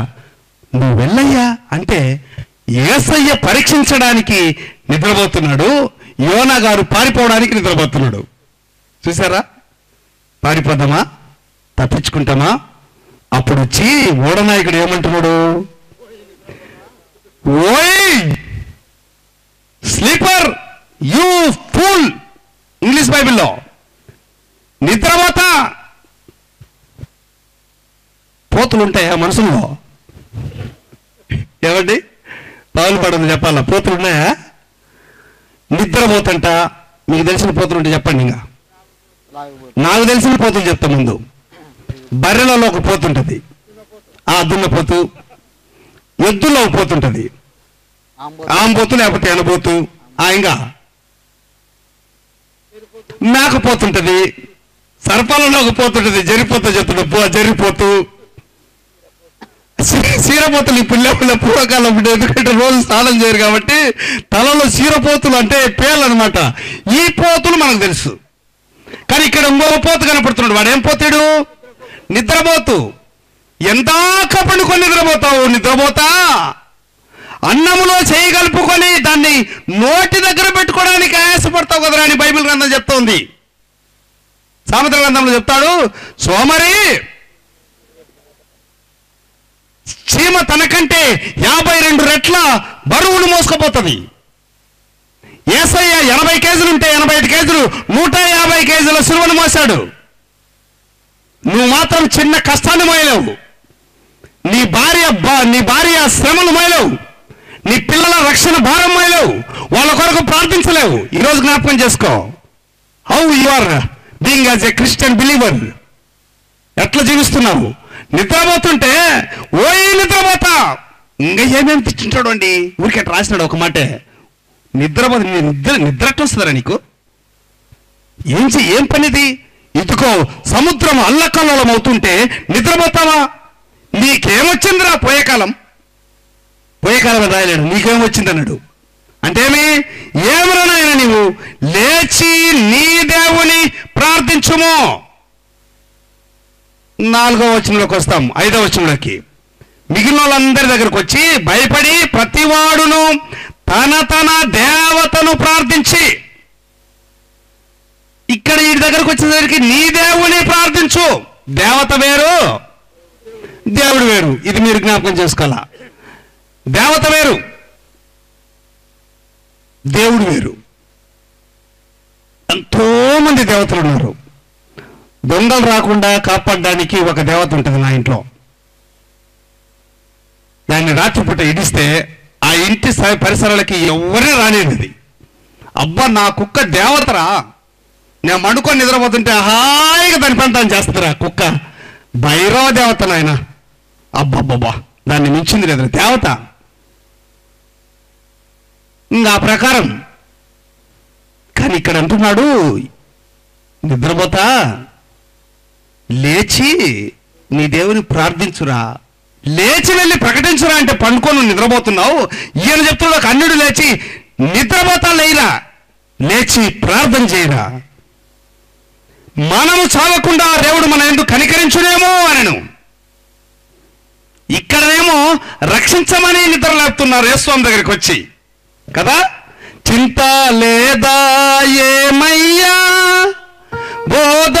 నువ్వు వెళ్ళయ్యా అంటే యేసయ్య పరీక్షించడానికి నిద్రపోతున్నాడు, యోనా గారు పారిపోవడానికి నిద్రపోతున్నాడు. చూసారా? పారిపోదామా, తప్పించుకుంటామా? అప్పుడు వచ్చి ఓడనాయకుడు ఏమంటున్నాడు? ఓయ్ స్లీపర్, యూ ఫూల్. ఇంగ్లీష్ బైబిల్లో నిద్రపోతా. పోతులు ఉంటాయా మనుషుల్లో? ఏమండి పావులు పడదు చెప్పాలా? పోతులు ఉన్నాయా? నిద్రపోతంట. మీకు తెలిసిన పోతులు ఉంటే చెప్పండి. ఇంకా నాకు తెలిసిన పోతులు చెప్తా. ముందు బర్రెలలో ఒక పోతుంటది, ఆ దున్నపోతు. ఎద్దుల్లో ఒక పోతుంటది, ఆంబోతు లేకపోతే ఎనబోతు. ఇంకా మేకపోతుంటది, సర్పాలలో ఒక పోతుంటది, జరిపోతూ చెప్తున్నా, జరిపోతూ. సీరపోతులు ఈ పుల్లెపుల్ల పూర్వకాలం, ఎందుకంటే రోజు స్నానం చేయరు కాబట్టి తలలో సీరపోతులు అంటే పేర్లు అనమాట. ఈ పోతులు మనకు తెలుసు. కానీ ఇక్కడ ఇంకో పోతు కనపడుతున్నాడు. వాడు ఏం పోతాడు? నిద్రపోతూ. ఎందాక పండుకొని నిద్రపోతావు? నిద్రపోతా. అన్నములో చేయి కలుపుకొని దాన్ని నోటి దగ్గర పెట్టుకోవడానికి ఆయాసపడతావు కదరా అని బైబిల్ గ్రంథం చెప్తోంది. సామెతల గ్రంథంలో చెప్తాడు, సోమరి చీమ తనకంటే 52 రెట్ల బరువును మోసుకుపోతుంది. యేసయ్య 80 కేజీలుంటే 85 కేజీలు, 150 కేజీల సిలువను మోసాడు. నువ్వు మాత్రం చిన్న కష్టాన్ని మోయలేవు. నీ భార్య శ్రమలు మోయలేవు. నీ పిల్లల రక్షణ భారం మోయలేవు. వాళ్ళ కొరకు ప్రార్థించలేవు. ఈరోజు జ్ఞాపకం చేసుకో, how you are being as a Christian believer. ఎట్లా జీవిస్తున్నావు? నిద్రపోతుంటే ఓయ్ నిద్రపోతా. ఇంకా ఏమేమి తెచ్చుంటాడు అండి, ఊరికే రాసినాడు ఒక మాటే. నిద్రపోతే నిద్ర ఎట్లా వస్తుందా నీకు? ఏం పనిది? ఇదిగో సముద్రం అల్లకల్లోలం అవుతుంటే నిద్రపోతావా? నీకేమొచ్చిందిరా? పోయే కాలం రాయలేడు, నీకేమొచ్చింది అన్నాడు. అంటేమి? ఏమన్నాయన నీవు లేచి నీ దేవుని ప్రార్థించుము. 4వ వచనంలోకి వస్తాం. 5వ వచనంలోకి మిగిలిన వాళ్ళందరి దగ్గరకు వచ్చి, భయపడి ప్రతివాడును తన దేవతను ప్రార్థించి. ఇక్కడ ఈ దగ్గరకు వచ్చేసరికి నీ దేవుని ప్రార్థించు. దేవత వేరు, దేవుడు వేరు. ఇది మీరు జ్ఞాపకం చేసుకోవాలా. దేవత వేరు, దేవుడు వేరు. ఎంతో మంది దేవతలు ఉన్నారు. దొంగలు రాకుండా కాపాడడానికి ఒక దేవత ఉంటుంది నా ఇంట్లో. దాన్ని రాత్రిపూట ఇడిస్తే ఆ ఇంటి పరిసరాలకి ఎవరిని రానేది. అబ్బా నా కుక్క దేవతరా, నేను మడుకొని నిద్రపోతుంటే హాయిగా దాని పని తాను చేస్తుందిరా కుక్క. భైరవ దేవత నాయన, అబ్బబ్బబ్బా దాన్ని మించింది లేదు దేవత. ఇంకా ఆ ప్రకారం. కానీ ఇక్కడ అంటున్నాడు, నిద్రపోతా లేచి నీ దేవుని ప్రార్థించురా, లేచి వెళ్ళి ప్రకటించురా అంటే పండుకొని నిద్రపోతున్నావు. ఈయన చెప్తున్నాడు ఒక అన్యుడు లేచి నిద్రపోతా లేరా, లేచి ప్రార్థన చేయరా. మనము చావకుండా దేవుడు మన ఎందుకు కనికరించునేమో అనను. ఇక్కడనేమో రక్షించమని నిద్ర లేపుతున్నారు యేసుస్వామి దగ్గరికి వచ్చి కదా. చింత లేదా ఏమయ్యా, బోధ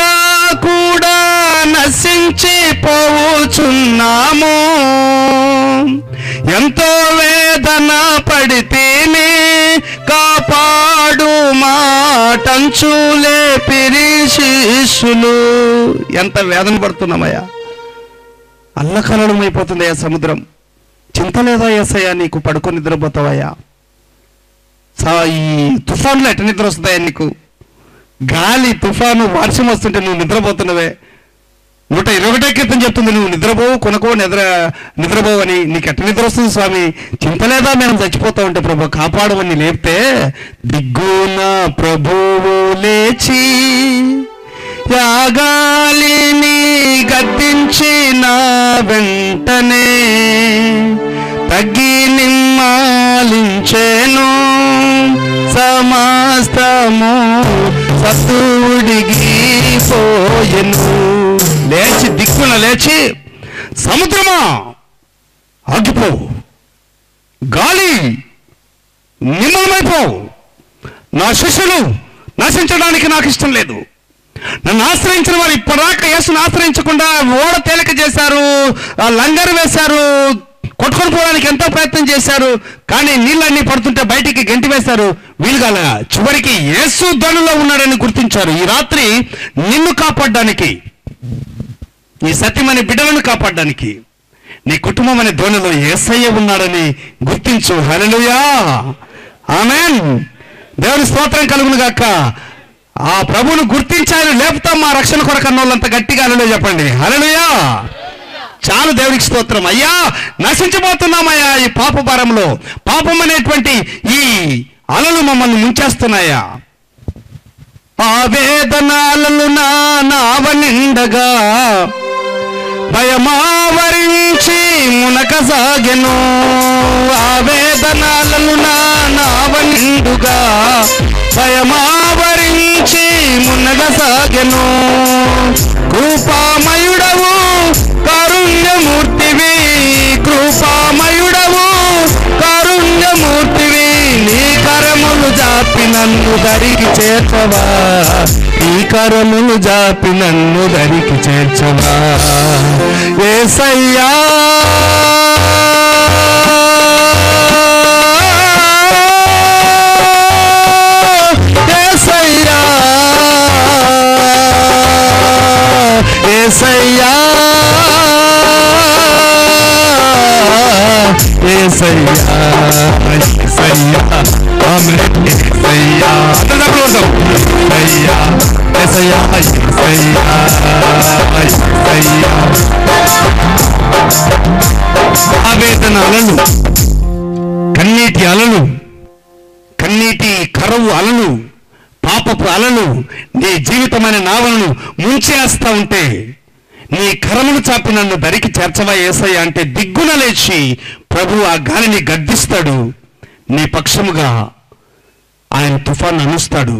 కూడా నశించి పోవుచున్నాము, ఎంతో వేదన పడితేనే కాపాడు మాటంచులే పిరి శిష్యులు. ఎంత వేదన పడుతున్నామయ్యా, అల్లకల్లోలమైపోతుందయ్యా సముద్రం. చింత లేదా యేసయ్యా నీకు, పడుకొని నిద్రపోతావయ్యా. ఈ తుఫాన్లో ఎట్ట నిద్ర వస్తుందయ్యా నీకు? గాలి తుఫాను వర్షం వస్తుంటే నువ్వు నిద్రపోతున్నావే. 121 కీర్తన చెప్తుంది నువ్వు నిద్రపోవు కొనకో నిద్రపోవు అని. నీకు ఎట్ట నిద్ర వస్తుంది స్వామి? చింత లేదా మేము చచ్చిపోతా ఉంటే ప్రభు కాపాడమని లేపితే, దిగ్గున ప్రభువు లేచి యాగాలిని గద్దించిన వెంటనే తగ్గి నిమ్మాలించెను, సమస్తము సతుడిగి పోయెను. లేచి దిక్కున లేచి, సముద్రమా ఆగిపో, గాలి నిమ్మలమైపో, నా శిష్యులు నశించడానికి నాకు ఇష్టం లేదు. నన్ను ఆశ్రయించిన వారు ఇప్పటిదాకా యేసును ఆశ్రయించకుండా ఓడ తేలిక చేశారు, లంగరు వేశారు, కొట్టుకొని పోవడానికి ఎంతో ప్రయత్నం చేశారు. కానీ నీళ్ళన్నీ పడుతుంటే బయటికి గెంటి వేశారు. వీలుగాల చివరికి యేసు ధనులో ఉన్నాడని గుర్తించారు. ఈ రాత్రి నిన్ను కాపాడడానికి, నీ సత్యమని బిడ్డలను కాపాడడానికి, నీ కుటుంబం అనే ధోనిలో యేసయ్య ఉన్నాడని గుర్తించు. హల్లెలూయా, ఆమేన్. దేవుని స్తోత్రం కలుగును గాక. ఆ ప్రభువును గుర్తించారు లేపుతాం మా రక్షణ కొరకు అన్నోళ్ళంత గట్టిగా హల్లెలూయా చెప్పండి. హల్లెలూయా. చాలు దేవునికి స్తోత్రం. అయ్యా నశించబోతున్నామయ్యా ఈ పాప భారంలో. పాపం అనేటువంటి ఈ అలలు మమ్మల్ని ముంచేస్తున్నాయా. ఆవేదనాలను నా నావ నిండగా భయమావరించి మునకసాగెను. ఆవేదనాలను నా నావ నిండుగా భయమావరించి మునగసాగెను. కృపామయుడవు కారుణ్యమూర్తివి, కృపామయుడవు కారుణ్యమూర్తివి, నీ కరములు జాపి నన్ను దరికి చేర్చవా, నీ కరములు జాపి నన్ను దరికి చేర్చవా. యేసయ్యా యేసయ్యా యేసయ్యా యేసయ్యా యేసయ్యా ఆమేన్. యేసయ్యా అందరూ యేసయ్యా యేసయ్యా యేసయ్యా యేసయ్యా. ఆవేదన అలలు, కన్నీటి అలలు, కన్నీటి కరువు అలలు, పాపపు అలలు నీ జీవితమైన నావలను ముంచేస్తా ఉంటే, నీ కరములు చాపి నన్ను దరికి చేర్చవా యేసయ్య అంటే దిగ్గున లేచి ప్రభు ఆ గాలిని గద్దిస్తాడు. నీ పక్షముగా ఆయన తుఫాను అనుస్తాడు.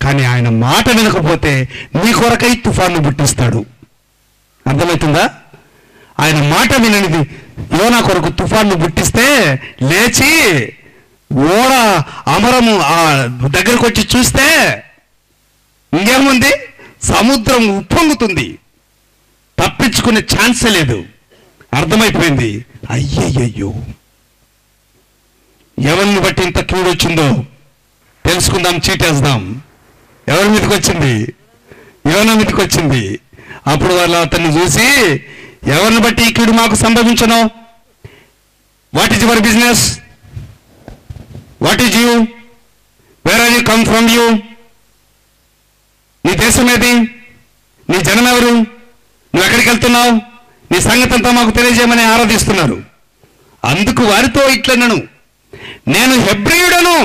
కానీ ఆయన మాట వినకపోతే నీ కొరకై తుఫాను పుట్టిస్తాడు. అర్థమవుతుందా? ఆయన మాట విననిది యోనా కొరకు తుఫాను పుట్టిస్తే లేచి ఓడ అమరము ఆ దగ్గరకు వచ్చి చూస్తే ఇంకేముంది, సముద్రం ఉప్పొంగుతుంది, తప్పించుకునే ఛాన్సే లేదు. అర్థమైపోయింది. అయ్యయ్యో, ఎవరిని బట్టి ఇంత కీడు వచ్చిందో తెలుసుకుందాం, చీటేద్దాం. ఎవరి మీదకి వచ్చింది? యోనా మీదకి వచ్చింది. అప్పుడు వాళ్ళు అతన్ని చూసి, ఎవరిని బట్టి ఈ కీడు మాకు సంభవించను? What is your business? What is you? Where are you come from you? నీ దేశం ఏది? నీ జనం ఎవరు? నువ్వు ఎక్కడికి వెళ్తున్నావు? నీ సంగతి అంతా మాకు తెలియజేయమని ఆరాధిస్తున్నారు. అందుకు వారితో ఇట్లనను, నేను హెబ్రీయుడను.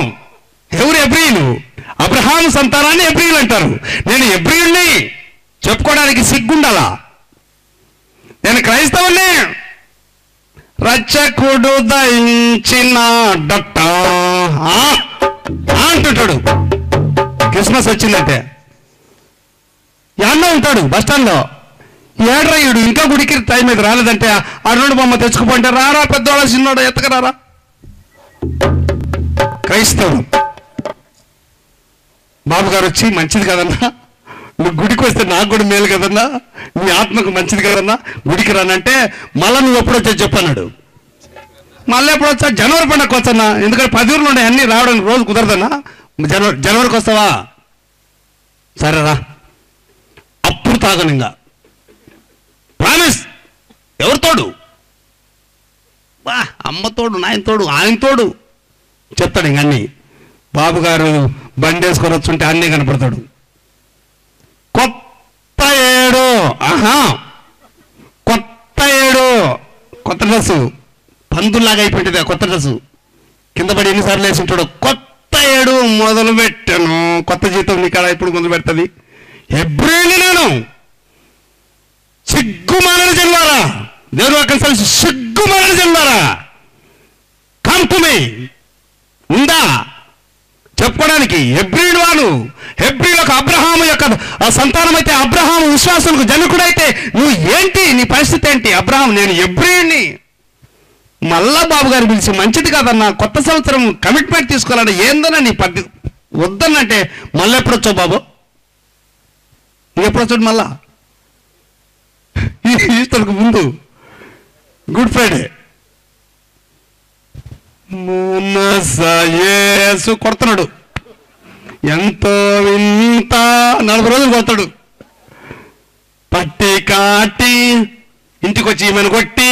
ఎవరు హెబ్రీయులు? అబ్రహాము సంతానాన్ని హెబ్రీయులు అంటారు. నేను హెబ్రీయుడిని చెప్పుకోవడానికి సిగ్గుండాలా? నేను క్రైస్తవుని. రక్షకుడు దయించిన డట్ట అంటుంటాడు. క్రిస్మస్ వచ్చిందంటే యాన్నో ఉంటాడు బస్టాండ్లో. ఏడ్రయ్యుడు ఇంకా గుడికి టైం మీద రాలేదంటే అరుణుడు బొమ్మ తెచ్చుకుపోంటే, రారా పెద్దవాళ్ళ చిన్నోడు ఎత్తకరారా. క్రైస్తవుడు. బాబు గారు వచ్చి, మంచిది కదన్నా, నువ్వు గుడికి వస్తే నాకు కూడా మేలు కదన్నా, నీ ఆత్మకు మంచిది కదన్నా, గుడికి రానంటే, మళ్ళీ నువ్వు ఎప్పుడు వచ్చా చెప్పన్నాడు. మళ్ళీ ఎప్పుడు వచ్చా? జనవరి పండుగకు వచ్చన్నా, ఎందుకంటే 10 ఊర్లు ఉన్నాయి, అన్నీ రావడానికి రోజు కుదరదన్నా. జనవరికి వస్తావా? సరేరా, అప్పుడు తాగను ఇంకా. ప్రామిస్. ఎవరు తోడు? వా, అమ్మ తోడు, నాయన తోడు, ఆయన తోడు చెప్తాడు ఇంక అన్నీ. బాబు గారు బండి వేసుకొని వచ్చుంటే అన్నీ కనపడతాడు. కొత్త ఏడు, కొత్త ఏడు, కొత్త డ్రెస్సు, పందుల్లాగా అయిపోయింది ఆ కొత్త డ్రెస్సు. కింద పడి ఎన్నిసార్లు వేసి ఉంటాడు. కొత్త ఏడు మొదలు పెట్టాను. కొత్త జీతం నీ కాడ ఇప్పుడు మొదలు పెడుతుంది. హెబ్రీయుని నేను. సిగ్గుమాలిన జన్మారా, దేవుడు అక్కడ సిగ్గుమాలిన జన్మారా, కమ్ టు మీ. ఉందా చెప్పుకోవడానికి? హెబ్రీయుడు వాడు. హెబ్రీయులకు అబ్రహాము యొక్క సంతానం అయితే, అబ్రహాము విశ్వాసులకు జనకుడైతే నువ్వు ఏంటి? నీ పరిస్థితి ఏంటి? అబ్రహాం, నేను హెబ్రీయుడిని. మళ్ళా బాబు గారు పిలిచి, మంచిది కాదన్నా, కొత్త సంవత్సరం కమిట్మెంట్ తీసుకోవాలంటే ఏందన్నా నీ పద్ధతి వద్దనంటే, మళ్ళీ ఎప్పుడు వచ్చావు బాబు? ఎప్పుడు వచ్చాడు? మళ్ళా ఈస్టర్కు ముందు, గుడ్ ఫ్రైడే. యేసు కొడుతున్నాడు. ఎంతో వింత 40 రోజులు కొడతాడు. పట్టి కాటి ఇంటికి వచ్చి ఈమెను కొట్టి,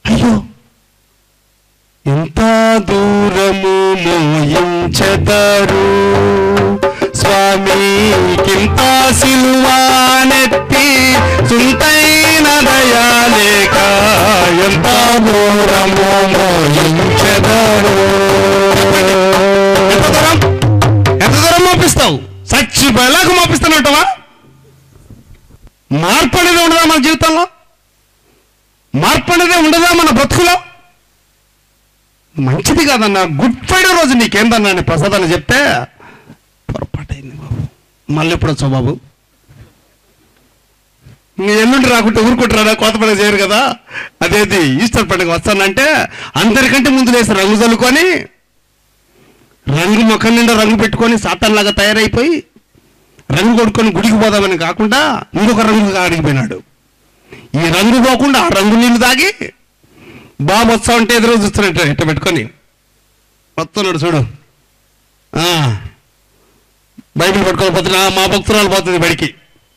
అయ్యో ఎంత దూరము మోయించెదరు స్వామి, కింత సిలువానెత్తి సుంతైన దయాలేక, ఎంత దూరము మోయించెదరు. ఎంత దూరం మోపిస్తావు? చచ్చిపోయేలాగా మోపిస్తానంటావా? మార్పు అనేది ఉండదా మన జీవితంలో? మార్పు అనేది ఉండదా మన బ్రతుకులో? మంచిది కాదన్నా. గుడ్ ఫ్రైడే రోజు నీకేందన్నా అని ప్రసాదాన్ని చెప్తే, పొరపాటైంది బాబు, మళ్ళీ ఎప్పుడు వచ్చావు బాబు? ఎల్లుండి రాకుంటే ఊరుకుంటారా? కోత పండుగ చేయరు కదా. అదేది ఈస్టర్ పండుగ వస్తానంటే అందరికంటే ముందు లేసి రంగు చల్లుకొని, రంగు ముఖం నిండా రంగు పెట్టుకొని సాతాన్లాగా తయారైపోయి, రంగు కొడుకొని గుడికి పోదామని కాకుండా ఇంకొక రంగుగా అడిగిపోయినాడు. ఈ రంగు పోకుండా ఆ రంగు నీళ్ళు తాగి బాబు వస్తా ఉంటే ఎదురు చూస్తున్నట్టు ఎట్ట పెట్టుకొని వస్తున్నాడు చూడు. బైబిల్ పట్టుకొని పోతున్నా, మా భక్తురాలు పోతుంది బడికి,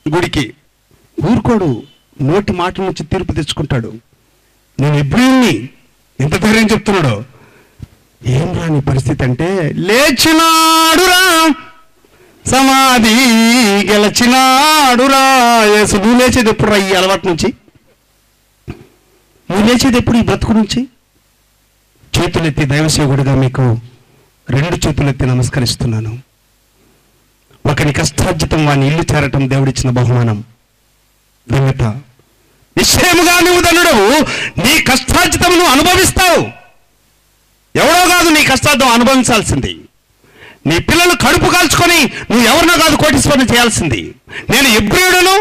గుడికి. ఊరుకోడు, నోటి మాట నుంచి తీర్పు తెచ్చుకుంటాడు. నేను హెబ్రీయుని, ఎంత ధైర్యం చెప్తున్నాడు. ఏం రాని పరిస్థితి అంటే, లేచినాడురా, సమాధి గెలచినాడురా యేసు. నువ్వు లేచేది ఎప్పుడు రా ఈ అలవాటు నుంచి? నువ్వు లేచేది ఎప్పుడు ఈ బ్రతుకు నుంచి? చేతులెత్తి దైవసేవకుడిగా మీకు 2 చేతులెత్తి నమస్కరిస్తున్నాను. ఒకని కష్టార్జితం వాని ఇల్లు చేరటం దేవుడిచ్చిన బహుమానం, ఘనత. నిశ్చయముగా నువ్వు ధనుడవు, నీ కష్టార్జితమును అనుభవిస్తావు. ఎవడో కాదు నీ కష్టార్థం అనుభవించాల్సింది. నీ పిల్లలు కడుపు కాల్చుకొని నువ్వు ఎవరినో కాదు కోటీశ్వరుని చేయాల్సింది. నేను హెబ్రీయుడను,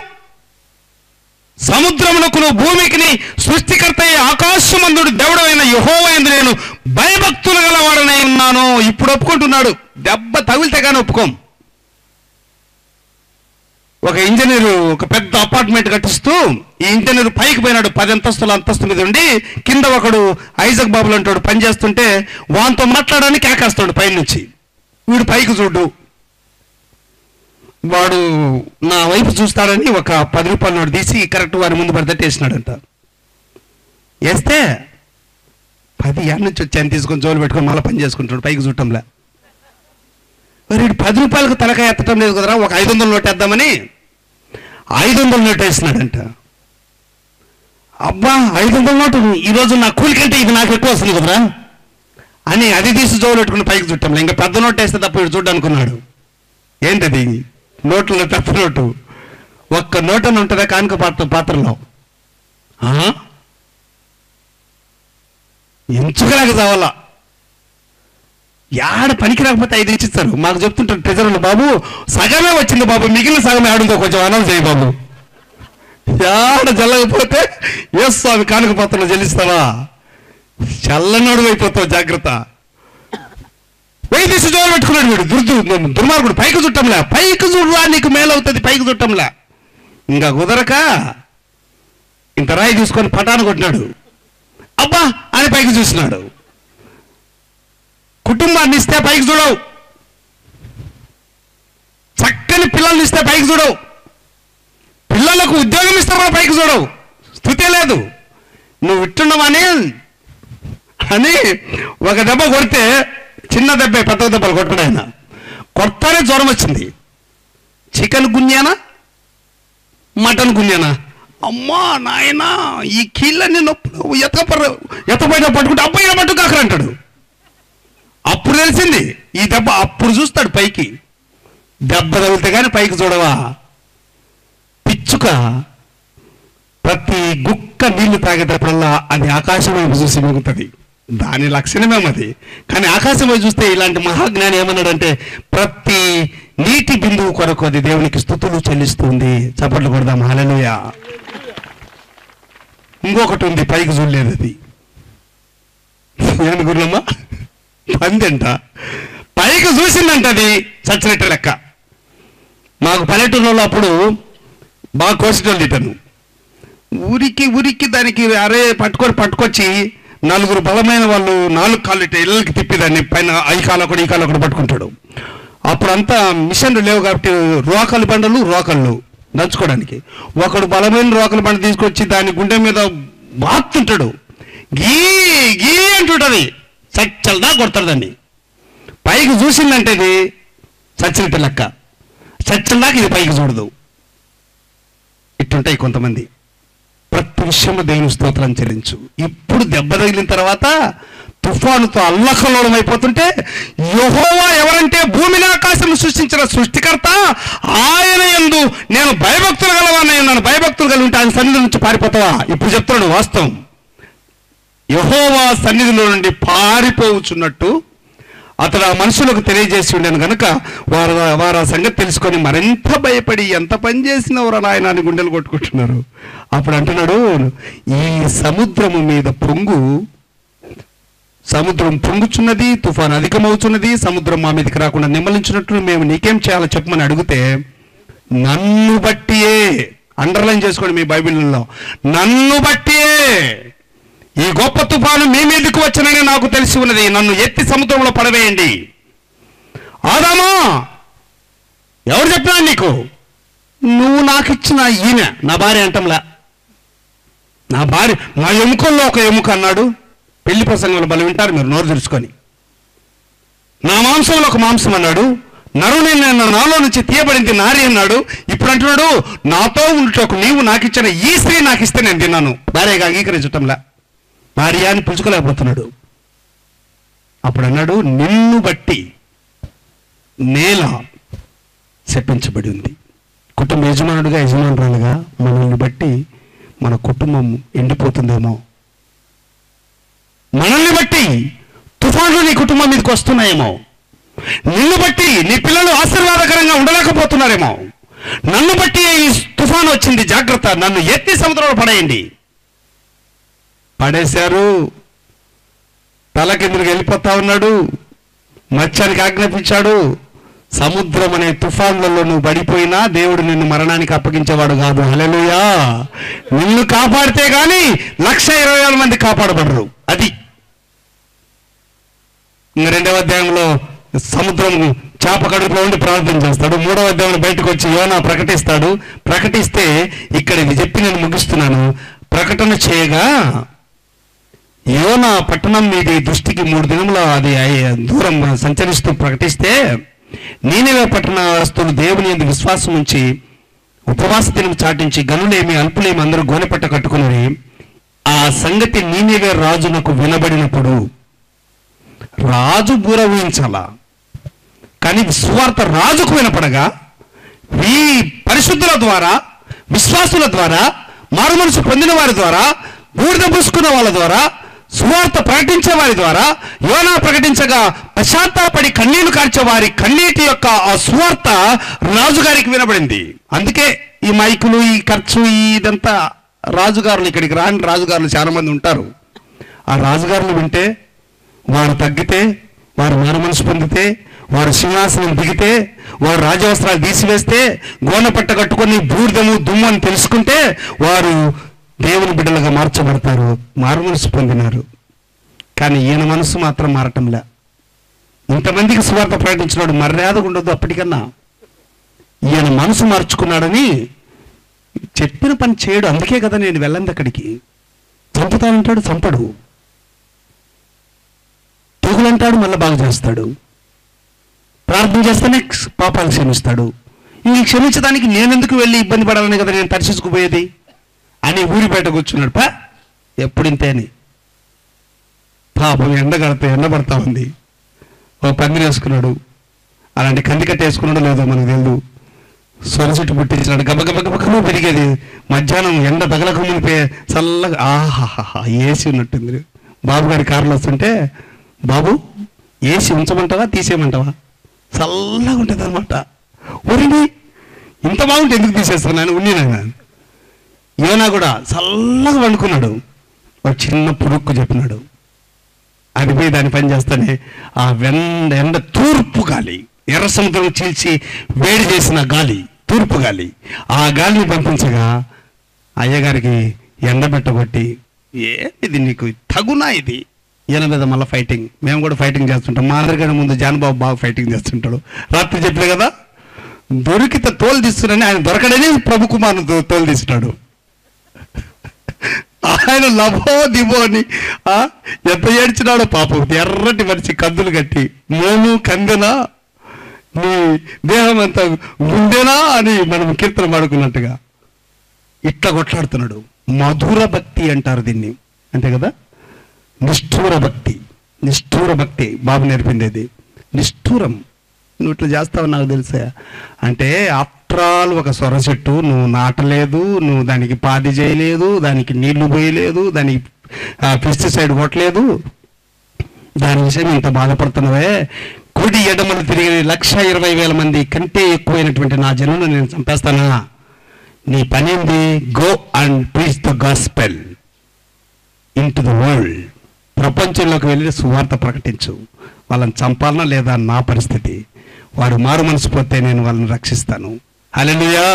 సముద్రమునకును భూమికిని సృష్టికర్త ఆకాశమందుడు దేవుడైన యెహోవా యందు నేను భయభక్తులు గలవాడనై ఉన్నాను. ఇప్పుడు ఒప్పుకుంటున్నాడు. దెబ్బ తగిలితే కానీ ఒప్పుకోం. ఒక ఇంజనీరు ఒక పెద్ద అపార్ట్మెంట్ కట్టిస్తూ ఈ ఇంజనీర్ పైకి పోయినాడు, 10 అంతస్తు మీద ఉండి, కింద ఒకడు ఐజక్ బాబులు అంటాడు పని చేస్తుంటే వాంతో మాట్లాడడానికి కేకేస్తాడు పైనుంచి. వీడు పైకి చూడు, వాడు నా వైపు చూస్తాడని ఒక 10 రూపాయల నోటు తీసి కరెక్ట్ వారి ముందు పడితే వేసినాడంట. వేస్తే 10 ఏళ్ళ నుంచి వచ్చాను తీసుకొని జోలు పెట్టుకొని మళ్ళీ పని చేసుకుంటాడు పైకి చూడటంలా. మరి 10 రూపాయలకు తలకాయ ఎత్తడం లేదు కదరా, ఒక 500 నోటు వేద్దామని 500 నోటు వేసినాడంట. అబ్బా 500 నోటు ఈరోజు నా కూలి కంటే ఇది నాకు ఎక్కువ వస్తుంది కదరా అని అది తీసి జోలు పెట్టుకుని పైకి చుట్టంలా. ఇంకా పెద్ద నోటు వేస్తే తప్ప ఇటు చూడ్డానుకున్నాడు. ఏంటది? నోట్లో పెద్ద నోటు. ఒక్క నోటని ఉంటుందా కానుక పాత్రలో? ఎంచుకలాగా చావాలా. యాడ పనికి రాకపోతే 5 ఇచ్చిస్తారు. మాకు చెప్తుంటారు ట్రెజర్లు, బాబు సగమే వచ్చింది బాబు, మిగిలిన సగమే ఆడుందో కొంచెం అనౌన్స్ చేయి బాబు. యాడ జల్లకపోతే ఏ స్వామి కానుక పాత్రలో చెల్లిస్తావా, చల్లనోడు అయిపోతావు, జాగ్రత్త. వెయ్యి తీసి జోలు పెట్టుకున్నాడు వీడు, దుర్మార్గుడు. పైకి చుట్టంలే, పైకి చూడరా నీకు మేలవుతుంది, పైకి చుట్టంలే. ఇంకా కుదరక ఇంత రాయి తీసుకొని పటాను కొట్టినాడు. అబ్బా అని పైకి చూసినాడు. కుటుంబాన్ని ఇస్తే పైకి చూడవు, చక్కని పిల్లల్ని ఇస్తే పైకి చూడవు, పిల్లలకు ఉద్యోగం ఇస్తే కూడా పైకి చూడవు, స్థుతే లేదు. నువ్వు ఇట్టున్నావని అని ఒక దెబ్బ కొడితే, చిన్న దెబ్బ పెద్ద దెబ్బలు కొట్టడు ఆయన, కొత్తనే జ్వరం వచ్చింది. చికెన్ గున్యానా మటన్ గున్యానా, అమ్మా నాయన ఈ కీళ్ళని నొప్పులు ఎత్తపోయినా పట్టుకుంటే అబ్బాయినా పట్టుకాకరు అంటాడు. అప్పుడు తెలిసింది ఈ దెబ్బ. అప్పుడు చూస్తాడు పైకి, దెబ్బ తగిలితే కానీ పైకి చూడవా. పిచ్చుక ప్రతి గుక్క నీళ్లు తాగేటప్పుడల్లా అది ఆకాశం వైపు చూసి మిగుతుంది, దాని లక్షణమే అది. కానీ ఆకాశం వైపు చూస్తే ఇలాంటి మహాజ్ఞాని ఏమన్నాడంటే, ప్రతి నీటి బిందువు కొరకు అది దేవునికి స్తుతులు చెల్లిస్తుంది. చప్పట్లు కొడదాం, హల్లెలూయా. ఇంకొకటి ఉంది, పైకి చూడలేదు అది. ఏమి గురులమ్మా? పందంట పైకి చూసిందంట, అది చచ్చినట్టు లెక్క. మాకు పల్లెటూరులో అప్పుడు బాగా కోసేటోళ్ళు ఇతను. ఉరికి దానికి అరే పట్టుకొచ్చి 4 బలమైన వాళ్ళు 4 కాళ్ళు ఇళ్ళకి తిప్పిదాన్ని పైన ఈ కాలు ఒకటి పట్టుకుంటాడు. అప్పుడంతా మిషన్లు లేవు కాబట్టి రోకళ్ళు దంచుకోవడానికి. ఒకడు బలమైన రోకల బండ తీసుకొచ్చి దాని గుండె మీద బాతుంటాడు, గీ గీ అంటుంటుంది, చచ్చల్దా కొడతాడు దాన్ని. పైకి చూసిందంటే ఇది చచ్చినట్టు లెక్క, చచ్చల్దాకా ఇది పైకి చూడదు. ఇట్టుంటాయి కొంతమంది. ప్రతి విషయంలో దేవుని స్తోత్రం చెల్లించు. ఇప్పుడు దెబ్బ తగిలిన తర్వాత తుఫానుతో అల్లకల్లోలం అయిపోతుంటే, యెహోవా ఎవరంటే భూమిని ఆకాశం సృష్టించిన సృష్టికర్త, ఆయన యందు నేను భయభక్తులు గలవాడిని ఉన్నాను. భయభక్తులు కలిగి ఉంటే ఆయన సన్నిధి నుంచి పారిపోతావా? ఇప్పుడు చెప్తున్నాడు వాస్తవం. యెహోవా సన్నిధిలో నుండి పారిపోవచ్చున్నట్టు అతడు ఆ మనుషులకు తెలియజేసి ఉండను కనుక వారు ఆ సంగతి తెలుసుకొని మరింత భయపడి, ఎంత పని చేసినవరా నాయన అని గుండెలు కొట్టుకుంటున్నారు. అప్పుడు అంటున్నాడు, ఈ సముద్రము మీద సముద్రం పొంగుచున్నది, తుఫాను అధికమవుతున్నది, సముద్రం మా మీదకి రాకుండా నిమ్మలించినట్లు మేము నీకేం చేయాలో చెప్పమని అడిగితే, నన్ను బట్టియే, అండర్లైన్ చేసుకోండి మీ బైబిల్లో, నన్ను బట్టియే ఈ గొప్ప తుఫాను మీ మీదకు వచ్చినని నాకు తెలిసి ఉన్నది, నన్ను ఎత్తి సముద్రంలో పడవేయండి. ఆదామా, ఎవరు చెప్పినా నీకు? నువ్వు నాకు ఇచ్చిన ఈయన నా భార్య అంటంలా. నా భార్య నా ఎముకల్లో ఒక ఎముక అన్నాడు. పెళ్లి ప్రసంగంలో బలం వింటారు మీరు, నోరు తెరుచుకొని. నా మాంసంలో ఒక మాంసం అన్నాడు. నరుని నాలో నుంచి తీయబడింది నారి అన్నాడు. ఇప్పుడు అంటున్నాడు, నాతో ఉండటకు నీవు నాకు ఇచ్చిన ఈ స్త్రీ నాకు ఇస్తే నేను తిన్నాను. భార్యగా అంగీకరించటంలా, భార్య అని పిలుచుకోలేకపోతున్నాడు. అప్పుడు అన్నాడు, నిన్ను బట్టి నేల శపించబడి ఉంది. కుటుంబ యజమానురాలుగా మనల్ని బట్టి మన కుటుంబం ఎండిపోతుందేమో, మనల్ని బట్టి తుఫాన్లు నీ కుటుంబం మీదకి వస్తున్నాయేమో, నిన్ను బట్టి నీ పిల్లలు ఆశీర్వాదకరంగా ఉండలేకపోతున్నారేమో, నన్ను బట్టి ఈ తుఫాను వచ్చింది, జాగ్రత్త, నన్ను ఎత్తి సముద్రంలో పడేయండి. పడేశారు. తల కిందకి వెళ్ళిపోతా ఉన్నాడు. మత్స్యానికి ఆజ్ఞాపించాడు. సముద్రం అనే తుఫాన్లలో నువ్వు పడిపోయినా దేవుడు నిన్ను మరణానికి అప్పగించేవాడు కాదు. హల్లెలూయా. నిన్ను కాపాడితే గాని 1,20,000 మంది కాపాడబడరు. అది ఇంకా 2వ అధ్యాయంలో సముద్రం చేప కడుపులో ఉండి ప్రార్థన చేస్తాడు. 3వ అధ్యాయంలో బయటకు వచ్చి యోనా ప్రకటిస్తాడు. ప్రకటిస్తే ఇక్కడ ఇది చెప్పి నేను ముగిస్తున్నాను. ప్రకటన చేయగా యోనా పట్టణం మీది దృష్టికి 3 దినముల అది దూరం సంచరిస్తూ ప్రకటిస్తే నీనెవే పట్టణస్తులు దేవుని యందు విశ్వాసం ఉంచి ఉపవాస దినం చాటించి గనులేమి అల్పులేమి అందరూ గోనెపట్ట కట్టుకుని ఆ సంగతి నీనెవే రాజునకు వినబడినప్పుడు రాజు బూర ఊహించాలా, కానీ సువార్త రాజుకు వినపడగా ఈ పరిశుద్ధుల ద్వారా, విశ్వాసుల ద్వారా, మారుమనసు పొందిన వారి ద్వారా, బూడిద పూసుకున్న వాళ్ళ ద్వారా, సువార్త ప్రకటించే వారి ద్వారా, యోనా ప్రకటించగా పశ్చాత్తాపడి కన్నీళ్లు కార్చే వారి కన్నీటి యొక్క ఆ సువార్త రాజుగారికి వినబడింది. అందుకే ఈ మైకులు, ఈ ఖర్చు, ఇదంతా రాజుగారులు, ఇక్కడికి రాని రాజుగారులు చాలా మంది ఉంటారు. ఆ రాజుగారులు వింటే, వారు తగ్గితే, వారు మారుమనసు పొందితే, వారు సింహాసనం దిగితే, వారు రాజవస్త్రాలు తీసివేస్తే, గోనపట్ట కట్టుకొని బూర్దము దుమ్ము అని తెలుసుకుంటే వారు దేవుని బిడ్డలుగా మార్చబడతారు, మారుమనసు పొందినారు. కానీ ఈయన మనసు మాత్రం మారటంలే. ఇంతమందికి సువార్త ప్రకటించినాడు, మర్యాదగా ఉండొద్దు అప్పటికన్నా. ఈయన మనసు మార్చుకున్నాడని చెప్పిన పని చేయడు. అందుకే కదా నేను వెళ్ళంది అక్కడికి. చంపుతానంటాడు, చంపడు. తెగులంటాడు, మళ్ళీ బాగు చేస్తాడు. ప్రార్థన చేస్తేనే పాపాలు క్షమిస్తాడు. ఇవి క్షమించడానికి నేనెందుకు వెళ్ళి ఇబ్బంది పడాలని కదా నేను పరిశీలించుకుపోయేది అని ఊరి బయట కూర్చున్నాడు. ఎప్పుడింతే అని పాపం ఎండ పడతా ఉంది. ఓ పందిరి వేసుకున్నాడు. అలాంటి కందికట్ట వేసుకున్నాడో లేదో మనకు తెలియదు. సొరచెట్టు పుట్టించినాడు. గబగబగబగబ పెరిగేది. మధ్యాహ్నం ఎండ తగలకు మునిపే చల్లగా ఆహాహా ఏసీ ఉన్నట్టుంది. బాబు గారి కారులో వస్తుంటే, బాబు ఏసీ ఉంచమంటావా తీసేయమంటావా? చల్లగా ఉంటుంది అనమాట. ఒరిని ఇంత బాగుంటే ఎందుకు తీసేస్తున్నాను ఉన్నినా. యోనా కూడా చల్లగా వండుకున్నాడు. ఒక చిన్న పురుక్కు చెప్పినాడు. అది పోయి దాని పని చేస్తానే ఆ ఎండ తూర్పు గాలి, ఎర్ర సముద్రం చీల్చి వేడి చేసిన గాలి, తూర్పు గాలి, ఆ గాలిని పంపించగా అయ్యగారికి ఎండబెట్టగొట్టి, ఇది నీకు తగునా ఇది? ఈయన మీద మళ్ళీ ఫైటింగ్. మేము కూడా ఫైటింగ్ చేస్తుంటాం. మా అందరికన్నా ముందు జానబాబు బాగా ఫైటింగ్ చేస్తుంటాడు. రాత్రి చెప్పలే కదా, దొరికితే తోలు తీస్తున్నాని ఆయన దొరకడని ప్రభు కుమారుని తోలు తీస్తున్నాడు. ఆయన లభో దిబో అని ఎంత ఏడ్చినాడో పాపం. ఎర్రటి మనిషి కందులు కట్టి, మోము కందెనా నీ దేహం అంతా గుండెనా అని మనం కీర్తన పాడుకున్నట్టుగా ఇట్లా కొట్లాడుతున్నాడు. మధుర భక్తి అంటారు దీన్ని, అంతే కదా. నిష్ఠూర భక్తి, నిష్ఠూర భక్తి బాబు నేర్పిండేది. నిష్ఠూరం. నువ్వు ఇట్లా చేస్తావు నాకు తెలుసా అంటే, ఆఫ్టరాల్ ఒక సొర చెట్టు నువ్వు నాటలేదు, నువ్వు దానికి పాది చేయలేదు, దానికి నీళ్లు పోయలేదు, దానికి పెస్టిసైడ్ కొట్టలేదు, దాని విషయం ఇంత బాధపడుతున్నావే. కుడి ఎడమలు తిరిగి 1,20,000 మంది కంటే ఎక్కువైనటువంటి నా జనులను నేను చంపేస్తానా? నీ పని ఏంది? Go and preach the gospel in to the world. ప్రపంచంలోకి వెళ్ళి సువార్త ప్రకటించు. వాళ్ళని చంపాలనా లేదా నా పరిస్థితి. వారు మారు మనసు పోతే నేను వాళ్ళని రక్షిస్తాను. హల్లెలూయా.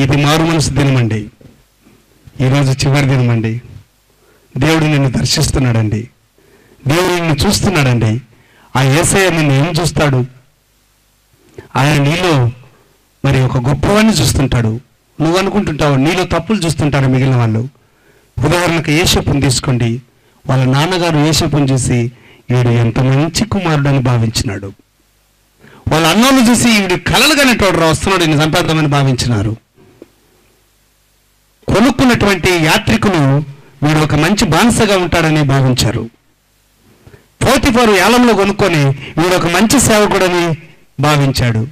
ఇది మారు మనసు దినమండి. ఈరోజు చివరి దినమండి. దేవుడు నిన్ను దర్శిస్తున్నాడండి. దేవుడు నిన్ను చూస్తున్నాడండి. ఆ యేసయ్య నిన్ను ఏం చూస్తాడు? ఆయన నీలో మరి ఒక గొప్పవాడిని చూస్తుంటాడు. నువ్వు అనుకుంటుంటావు నీలో తప్పులు చూస్తుంటారు మిగిలిన వాళ్ళు. ఉదాహరణకు యేసేపుని తీసుకోండి. వాళ్ళ నాన్నగారు యేసేపుని చూసి వీడు ఎంత మంచి కుమారుడు అని భావించినాడు. వాళ్ళ అన్నోళ్ళు చూసి వీడు కలలు కనేటోడు వస్తున్నాడు ఈయన చంపేద్దామని భావించినారు. కొనుక్కున్నటువంటి యాత్రికులు వీడు ఒక మంచి బానిసగా ఉంటాడని భావించారు. పోతిఫరు ఏలంలో కొనుక్కొని వీడు ఒక మంచి సేవకుడని భావించాడు.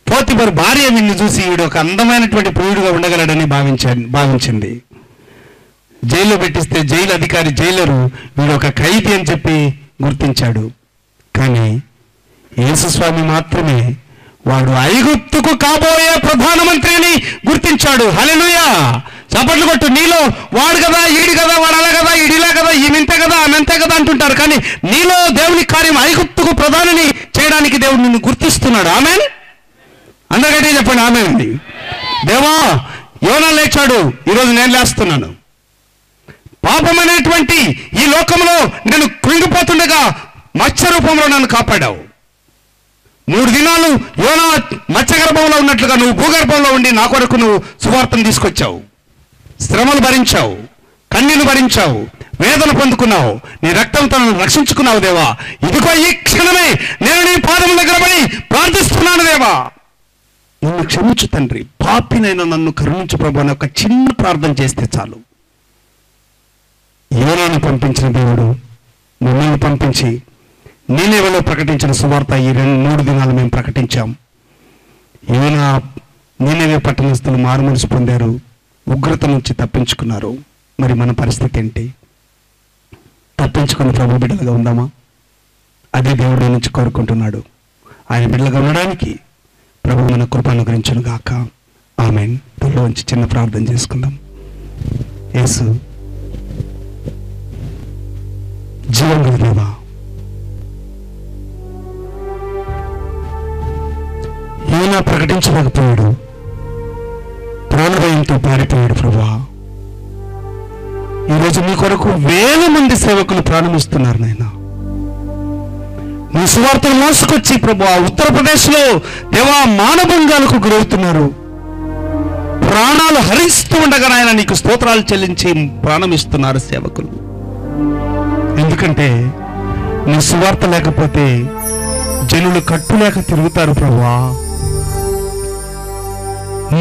పోతిఫరు భార్య వీడిని చూసి వీడు ఒక అందమైనటువంటి ప్రియుడుగా ఉండగలడని భావించింది. జైల్లో పెట్టిస్తే జైలు అధికారి, జైలరు వీడు ఒక ఖైదీ అని చెప్పి గుర్తించాడు. కానీ యేసుస్వామి మాత్రమే వాడు ఐగుప్తుకు కాబోయే ప్రధానమంత్రి అని గుర్తించాడు. హల్లెలూయా. చప్పట్లు కొట్టు. నీలో వాడు కదా, ఈడు కదా, వాడు అలా కదా, ఈడిలా కదా, ఈమెంతే కదా, ఆమెంతే కదా అంటుంటారు. కానీ నీలో దేవుని కార్యం ఐగుప్తుకు ప్రధానిని చేయడానికి దేవుడు నిన్ను గుర్తిస్తున్నాడు. ఆమెన్. అందరికంటే చెప్పండి ఆమెన్ అండి. దేవా, యోనా లేచాడు, ఈరోజు నేను లేస్తున్నాను. పాపం అనేటువంటి ఈ లోకంలో నేను కృంగిపోతుండగా మత్స్య రూపంలో నన్ను కాపాడావు. 3 దినాలు యోనా మత్స్యగర్భంలో ఉన్నట్లుగా నువ్వు భూగర్భంలో ఉండి నా కొరకు నువ్వు సువార్తను తీసుకొచ్చావు. శ్రమలు భరించావు, కన్నీళ్లు భరించావు, వేదన పొందుకున్నావు, నీ రక్తంతో నన్ను రక్షించుకున్నావు దేవా. ఇదిగో ఈ క్షణమే నేను నీ పాదముల దగ్గర పడి ప్రార్థిస్తున్నాను దేవా, నన్ను క్షమించు తండ్రి, పాపినైనా నన్ను కరుణించు ప్రభు అని ఒక చిన్న ప్రార్థన చేస్తే చాలు. యోనాను పంపించిన దేవుడు మమ్మల్ని పంపించి నీనేవలో ప్రకటించిన సువార్త ఈ 3 దినాలు మేము ప్రకటించాం. యోనా నీనేవే పట్టణస్థులు మారుమనసు పొందారు, ఉగ్రత నుంచి తప్పించుకున్నారు. మరి మన పరిస్థితి ఏంటి? తప్పించుకుని ప్రభు బిడ్డలుగా ఉందామా? అదే దేవుడి నుంచి కోరుకుంటున్నాడు. ఆయన బిడ్డలుగా ఉండడానికి ప్రభు మన కృప అనుగ్రహించును గాక. ఆమేన్. తనలో ఉంచి చిన్న ప్రార్థన చేసుకుందాం. యేసు, జీవం గల దేవా, యోనా ప్రకటించలేకపోయాడు, ప్రాణభయంతో పారిపోయాడు ప్రభువా. ఈరోజు నీ కొరకు 1000 మంది సేవకులు ప్రారంభిస్తున్నారు నాయన. నీ సువార్తను మోసుకొచ్చి ప్రభువా ఉత్తరప్రదేశ్లో దేవా మానభంగాలకు గురవుతున్నారు. ప్రాణాలు హరిస్తూ ఉండగా నాయన నీకు స్తోత్రాలు చెల్లించి ప్రాణమిస్తున్నారు సేవకులు. ఎందుకంటే నీ సువార్త లేకపోతే జనులు కట్టులేక తిరుగుతారు ప్రభువా.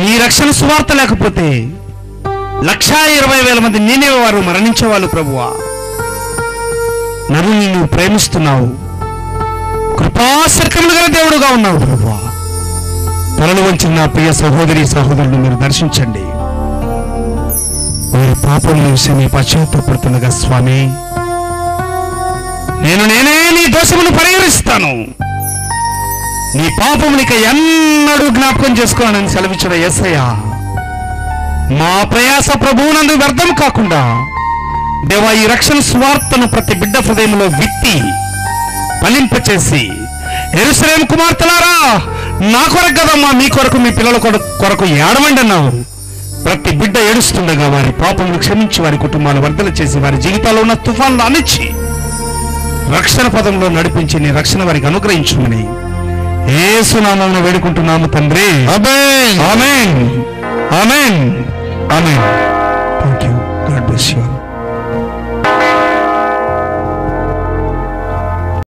నీ రక్షణ సువార్త లేకపోతే 1,20,000 మంది నీనేవే వారు మరణించేవాళ్ళు ప్రభువా. నన్ను నువ్వు ప్రేమిస్తున్నావు, కృపాసర్కములు గల దేవుడుగా ఉన్నావు ప్రభువా. తలలు వంచిన నా ప్రియ సహోదరి సహోదరులు మీరు దర్శించండి. వారి పాపముల విషయమై పశ్చాత్తాపడుతుండగా స్వామి, నేనే నీ దోషమును పరిహరిస్తాను, నీ పాపమునిక ఎన్నడూ జ్ఞాపకం చేసుకోనని సెలవిచ్చిన యేసయ్యా, మా ప్రయాస ప్రభువునందు వ్యర్థం కాకుండా దేవా ఈ రక్షణ స్వార్థను ప్రతి బిడ్డ హృదయంలో విత్తి ఫలింపచేసి, యెరూషలేము కుమార్తెలారా నా కొరకు కదమ్మా మీ కొరకు మీ పిల్లల కొరకు ఏడవండి అన్నావు. ప్రతి బిడ్డ ఏడుస్తుండగా వారి పాపములు క్షమించి వారి కుటుంబాలు వర్ధన చేసి వారి జీవితాల్లో ఉన్న తుఫాన్లు అణిచి రక్షణ పదంలో నడిపించి నీ రక్షణ వారికి అనుగ్రహించుమని యేసు నామమున వేడుకుంటున్నాము తండ్రి. ఆమేన్, ఆమేన్, ఆమేన్, ఆమేన్.